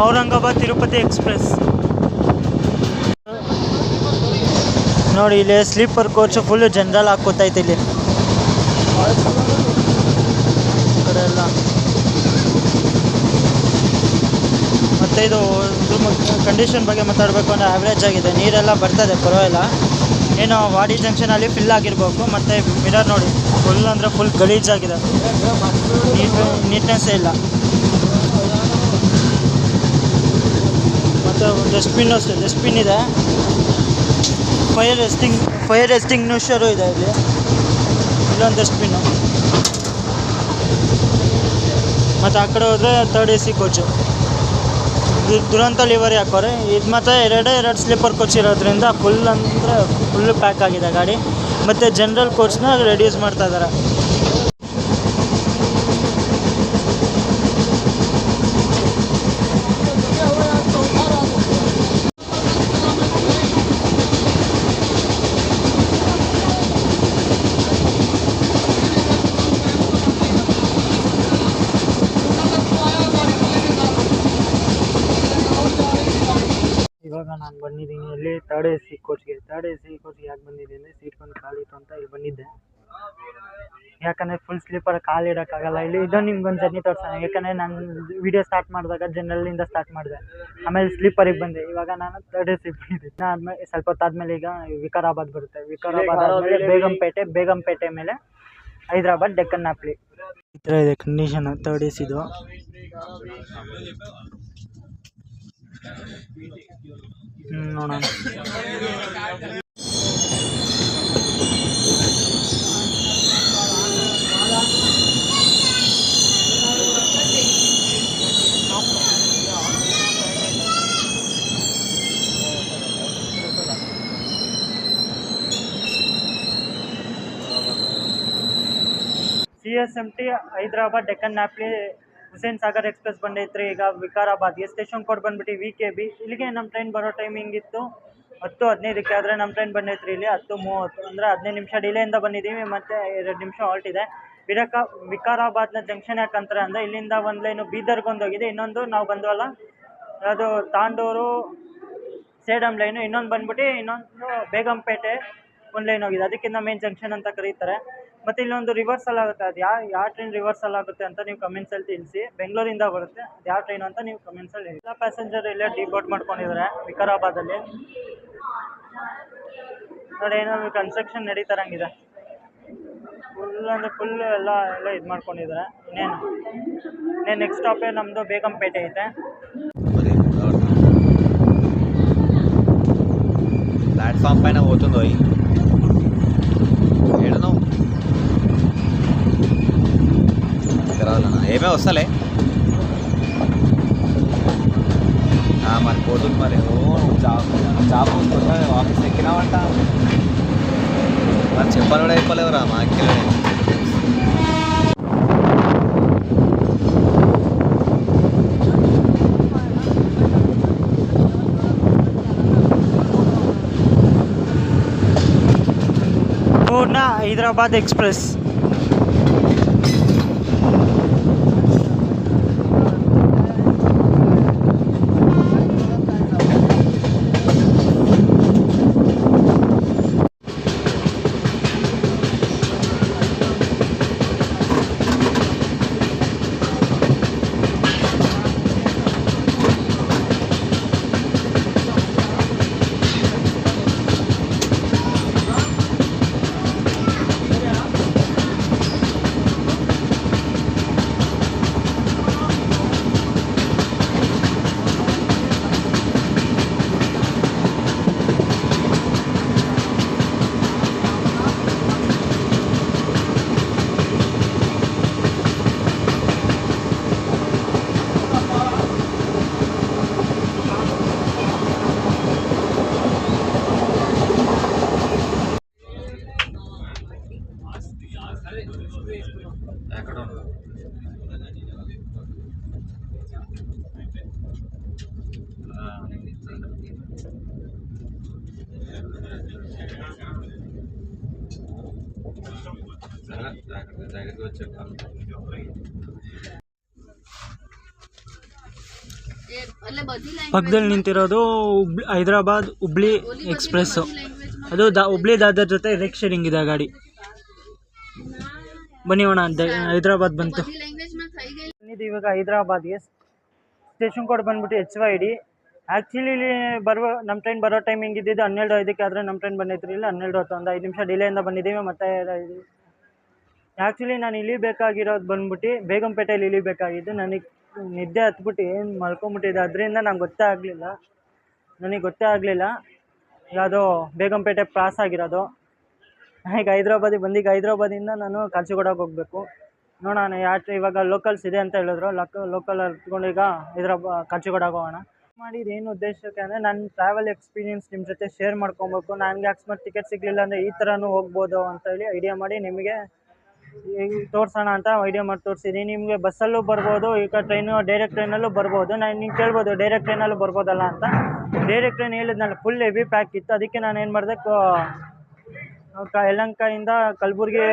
ಔರಂಗಾಬಾದ್ ತಿರುಪತಿ ಎಕ್ಸ್ಪ್ರೆಸ್ ನೋಡಿ. ಇಲ್ಲಿ ಸ್ಲೀಪರ್ ಕೋಚ್ ಫುಲ್ಲು ಜನರಲ್ ಹಾಕೋತೈತೆ ಇಲ್ಲಿ ಕಡೆ ಎಲ್ಲ. ಮತ್ತು ಇದು ಕಂಡೀಷನ್ ಬಗ್ಗೆ ಮಾತಾಡಬೇಕು ಅಂದರೆ ಆ್ಯಾವ್ರೇಜ್ ಆಗಿದೆ. ನೀರೆಲ್ಲ ಬರ್ತದೆ, ಪರವಾಗಿಲ್ಲ. ಏನೋ ವಾಡಿ ಜಂಕ್ಷನಲ್ಲಿ ಫಿಲ್ ಆಗಿರಬೇಕು. ಮತ್ತು ಮಿರರ್ ನೋಡಿ, ಫುಲ್ ಅಂದರೆ ಫುಲ್ ಗಲೀಜಾಗಿದೆ, ನೀಟ್ನೆಸ್ಸೇ ಇಲ್ಲ. ಮತ್ತು ಡಸ್ಟ್ಬಿನ್ ಅಷ್ಟೇ, ಡಸ್ಟ್ಬಿನ್ ಇದೆ. ಫೈರ್ ಎಸ್ಟಿಂಗ್ವಿಷರು ಇದೆ ಇಲ್ಲಿ. ಇಲ್ಲೊಂದು ಡಸ್ಟ್ಬಿನ್ನು. ಮತ್ತು ಆ ಕಡೆ ಹೋದರೆ 3rd AC ಕೋಚು. ದುರಂತ ಲಿವರಿ ಹಾಕೋರೆ. ಇದು ಮತ್ತು ಎರಡು ಸ್ಲೀಪರ್ ಕೋಚ್ ಇರೋದ್ರಿಂದ ಫುಲ್ ಅಂದರೆ ಫುಲ್ ಪ್ಯಾಕ್ ಆಗಿದೆ ಗಾಡಿ. ಮತ್ತು ಜನರಲ್ ಕೋಚ್ನ ರೆಡ್ಯೂಸ್ ಮಾಡ್ತಾ ಇದ್ದಾರೆ. ಇವಾಗ ನಾನು ಬಂದಿದ್ದೀನಿ ಅಲ್ಲಿ 3rd AC ಕೋಚ್ಗೆ. 3rd AC ಕೋಚ್ಗೆ ಯಾಕೆ ಬಂದಿದ್ದೀನಿ ಅಂದರೆ ಸೀಟ್ ಒಂದು ಖಾಲಿ ಇತ್ತು ಅಂತ ಇಲ್ಲಿ ಬಂದಿದ್ದೆ. ಯಾಕಂದರೆ ಫುಲ್ ಸ್ಲೀಪರ್ ಕಾಲು ಇಡೋಕ್ಕಾಗಲ್ಲ. ಇಲ್ಲಿ ಇದೊಂದು ನಿಮ್ಗೊಂದು ಜರ್ನಿ ತೋರಿಸೋಣ. ಯಾಕಂದರೆ ನಾನು ವಿಡಿಯೋ ಸ್ಟಾರ್ಟ್ ಮಾಡಿದಾಗ ಜನರಲಿಂದ ಸ್ಟಾರ್ಟ್ ಮಾಡಿದೆ, ಆಮೇಲೆ ಸ್ಲೀಪರಿಗೆ ಬಂದೆ. ಇವಾಗ ನಾನು ಥರ್ಡ್ ಎ ಇದ್ದೀನಿ. ಆದಮೇಲೆ ಸ್ವಲ್ಪ ಹೊತ್ತಾದ್ಮೇಲೆ ಈಗ ವಿಕಾರಾಬಾದ್ ಬರುತ್ತೆ. ವಿಕಾರಾಬಾದ್ ಆದಮೇಲೆ ಬೇಗಂಪೇಟೆ ಮೇಲೆ ಹೈದರಾಬಾದ್ ಡೆಕ್ಕನ್ ಆ್ಯಪ್ಲಿ. ಈ ಥರ ಇದೆ ಕಂಡೀಷನ್ ಥರ್ಡ್ ಎ ಸಿದು. ನೋಡೋಣ. CSMT ಹೈದರಾಬಾದ್ ಡೆಕ್ಕನ್ ಆ್ಯಪ್ಲಿ ಹುಸೇನ್ ಸಾಗರ್ ಎಕ್ಸ್ಪ್ರೆಸ್ ಬಂದೈತ್ರಿ. ಈಗ ವಿಕಾರಾಬಾದ್ಗೆ ಸ್ಟೇಷನ್ ಕೋಡ್ ಬಂದ್ಬಿಟ್ಟು VKB. ಇಲ್ಲಿಗೆ ನಮ್ಮ ಟ್ರೈನ್ ಬರೋ ಟೈಮಿಂಗ್ ಇತ್ತು 10:15ಕ್ಕೆ. ಆದರೆ ನಮ್ಮ ಟ್ರೈನ್ ಬಂದೈತ್ರಿ ಇಲ್ಲಿ 10:30, ಅಂದರೆ 15 ನಿಮಿಷ ಡಿಲೇಯಿಂದ ಬಂದಿದ್ದೀವಿ. ಮತ್ತು 2 ನಿಮಿಷ ಹಾಲ್ಟ್ ಇದೆ. ವಿಕಾರಾಬಾದ್ನ ಜಂಕ್ಷನ್ ಯಾಕಂತಾರೆ ಅಂದರೆ ಇಲ್ಲಿಂದ ಒಂದು ಲೈನು ಬೀದರ್ಗೆ ಹೋಗಿದೆ, ಇನ್ನೊಂದು ನಾವು ಬಂದವಲ್ಲ ಅದು ತಾಂಡೂರು ಸೇಡಂ ಲೈನು, ಇನ್ನೊಂದು ಬೇಗಂಪೇಟೆ ಒಂದು ಲೈನ್ ಹೋಗಿದೆ. ಅದಕ್ಕಿಂತ ಮೇನ್ ಜಂಕ್ಷನ್ ಅಂತ ಕರೀತಾರೆ. ಮತ್ತು ಇಲ್ಲೊಂದು ರಿವರ್ಸಲ್ ಆಗುತ್ತೆ. ಅದು ಯಾವ ಟ್ರೈನ್ ರಿವರ್ಸಲ್ ಆಗುತ್ತೆ ಅಂತ ನೀವು ಕಮೆಂಟ್ಸಲ್ಲಿ ತಿಳಿಸಿ. ಬೆಂಗಳೂರಿಂದ ಬರುತ್ತೆ, ಅದು ಯಾವ ಟ್ರೈನು ಅಂತ ನೀವು ಕಮೆಂಟ್ಸಲ್ಲಿ ಹೇಳಿ. ಎಲ್ಲ ಪ್ಯಾಸೆಂಜರ್ ಇಲ್ಲೇ ಡಿಬೋರ್ಡ್ ಮಾಡ್ಕೊಂಡಿದ್ದಾರೆ ವಿಕಾರಾಬಾದಲ್ಲಿ. ನೋಡಿ, ಏನೋ ಕನ್ಸ್ಟ್ರಕ್ಷನ್ ನಡೀತಾರಂಗಿದೆ. ಫುಲ್ ಅಂದರೆ ಫುಲ್ ಎಲ್ಲ ಇದು ಮಾಡ್ಕೊಂಡಿದ್ದಾರೆ. ಇನ್ನೇನು ನೆಕ್ಸ್ಟ್ ಸ್ಟಾಪೇ ನಮ್ಮದು ಬೇಗಂಪೇಟೆ ಐತೆ. ప్లాట్ఫామ్ పైన పోతుందో ఏడనో రావాలన్నా ఏమే వస్తలే మరి పోతుంది. మరి జాబ్ ఆఫీస్ ఎక్కినావంట, మరి చెప్పాలి కూడా చెప్పలేవురా మా ఎక్కిలే. Hyderabad Express. ಪಕ್ಕದಲ್ಲಿ ನಿಂತಿರೋದು ಹೈದರಾಬಾದ್ ಹುಬ್ಳಿ ಎಕ್ಸ್ಪ್ರೆಸ್ಸು. ಅದು ಹುಬ್ಳಿ ದಾದರ್ ಜೊತೆ ರೆಕ್ ಶೇರಿಂಗ್ ಇದೆ ಗಾಡಿ. ಬನ್ನಿ ಹೋಣ, ಹೈದರಾಬಾದ್ ಬಂತು. ಇವಾಗ ಹೈದರಾಬಾದ್ಗೆ ಸ್ಟೇಷನ್ ಕೋಡ್ ಬಂದ್ಬಿಟ್ಟು HYD. ಆ್ಯಕ್ಚುಲಿ ಇಲ್ಲಿ ನಮ್ಮ ಟ್ರೈನ್ ಬರೋ ಟೈಮಿಂಗ್ ಇದ್ದಿದ್ದು 12:05ಕ್ಕೆ. ಆದರೆ ನಮ್ಮ ಟ್ರೈನ್ ಬಂದೈತ್ರಿ ಇಲ್ಲಿ 12:10, ಒಂದು 5 ನಿಮಿಷ ಡಿಲೇಯಿಂದ ಬಂದಿದ್ದೀವಿ. ಮತ್ತು ಆ್ಯಕ್ಚುಲಿ ನಾನು ಇಳಿಬೇಕಾಗಿರೋದು ಬಂದ್ಬಿಟ್ಟು ಬೇಗಂಪೇಟೆಯಲ್ಲಿ ಇಳಿಬೇಕಾಗಿದ್ದು. ನನಗೆ ನಿದ್ದೆ ಹತ್ಬಿಟ್ಟು ಏನು ಮಲ್ಕೊಂಬಿಟ್ಟಿದೆ, ಅದರಿಂದ ನಂಗೆ ಗೊತ್ತೇ ಆಗಲಿಲ್ಲ ಯಾವುದೋ ಬೇಗಂಪೇಟೆ ಕ್ರಾಸ್ ಆಗಿರೋದು. ಈಗ ಹೈದರಾಬಾದಿಗೆ ಬಂದೀಗ ಹೈದರಾಬಾದಿಂದ ನಾನು ಕಾಚಿಗೋಡಗೆ ಹೋಗಬೇಕು. ನೋಡೋಣ ಇವಾಗ ಲೋಕಲ್ಸ್ ಇದೆ ಅಂತ ಹೇಳಿದ್ರು. ಲೋಕಲ್ ಹತ್ಕೊಂಡು ಈಗ ಕಾಚಿಗೋಡಗೆ ಹೋಗೋಣ. ಮಾಡಿದ್ದು ಉದ್ದೇಶಕ್ಕೆ ಅಂದರೆ ನನ್ನ ಟ್ರಾವೆಲ್ ಎಕ್ಸ್ಪೀರಿಯನ್ಸ್ ನಿಮ್ಮ ಜೊತೆ ಶೇರ್ ಮಾಡ್ಕೊಬೇಕು. ನನಗೆ ಅಕಸ್ಮಾತ್ ಟಿಕೆಟ್ ಸಿಗಲಿಲ್ಲ ಅಂದರೆ ಈ ಥರನೂ ಹೋಗ್ಬೋದು ಅಂತೇಳಿ ಐಡಿಯಾ ಮಾಡಿ ನಿಮಗೆ ತೋರಿಸೋಣ ಅಂತ ಐಡಿಯಾ ಮಾಡಿ ತೋರಿಸಿದ್ದೀನಿ. ನಿಮಗೆ ಬಸ್ಸಲ್ಲೂ ಬರ್ಬೋದು, ಈಗ ಡೈರೆಕ್ಟ್ ಟ್ರೈನಲ್ಲೂ ಬರ್ಬೋದು. ನೀವು ಕೇಳ್ಬೋದು ಡೈರೆಕ್ಟ್ ಟ್ರೈನಲ್ಲೂ ಬರ್ಬೋದಲ್ಲ ಅಂತ. ಡೈರೆಕ್ಟ್ ಟ್ರೈನ್ ಹೇಳಿದ್ನಲ್ಲ ಫುಲ್ ಹೆವಿ ಪ್ಯಾಕ್ ಇತ್ತು. ಅದಕ್ಕೆ ನಾನು ಏನು ಮಾಡಿದೆ, ಯಲಹಂಕದಿಂದ ಕಲಬುರ್ಗಿ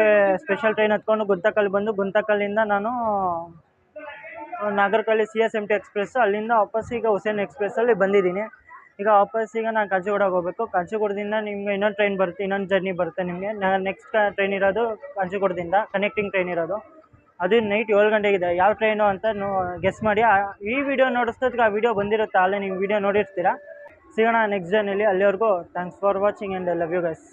ಸ್ಪೆಷಲ್ ಟ್ರೈನ್ ಹತ್ಕೊಂಡು ಗುಂತಕಲ್ ಬಂದು, ಗುಂತಕಲ್ಲಿಂದ ನಾನು ನಾಗರಕಲ್ಲಿ CSMT ಎಕ್ಸ್ಪ್ರೆಸ್, ಅಲ್ಲಿಂದ ವಾಪಸ್ ಈಗ ಹುಸೇನ್ ಎಕ್ಸ್ಪ್ರೆಸ್ಸಲ್ಲಿ ಬಂದಿದ್ದೀನಿ. ಈಗ ವಾಪಸ್ ಈಗ ನಾನು ಕಾಚಿಗೂಡಗೆ ಹೋಗ್ಬೇಕು. ಕಾಚಿಗೂಡದಿಂದ ನಿಮ್ಗೆ ಇನ್ನೊಂದು ಟ್ರೈನ್ ಬರುತ್ತೆ, ಇನ್ನೊಂದು ಜರ್ನಿ ಬರುತ್ತೆ ನಿಮಗೆ. ನೆಕ್ಸ್ಟ್ ಟ್ರೈನ್ ಇರೋದು ಕಾಚಿಗೂಡದಿಂದ ಕನೆಕ್ಟಿಂಗ್ ಟ್ರೈನ್ ಇರೋದು. ಅದು ನೈಟ್ 7 ಗಂಟೆಗಿದೆ. ಯಾವ ಟ್ರೈನು ಅಂತ ಗೆಸ್ ಮಾಡಿ. ಈ ವಿಡಿಯೋ ನೋಡಿಸ್ತೋದಕ್ಕೆ ಆ ವಿಡಿಯೋ ಬಂದಿರುತ್ತೆ, ಅಲ್ಲೇ ನೀವು ವಿಡಿಯೋ ನೋಡಿರ್ತೀರಾ. ಸಿಗೋಣ ನೆಕ್ಸ್ಟ್ ಜರ್ನಿಲಿ. ಅಲ್ಲಿವರೆಗೂ thanks for watching and love you guys.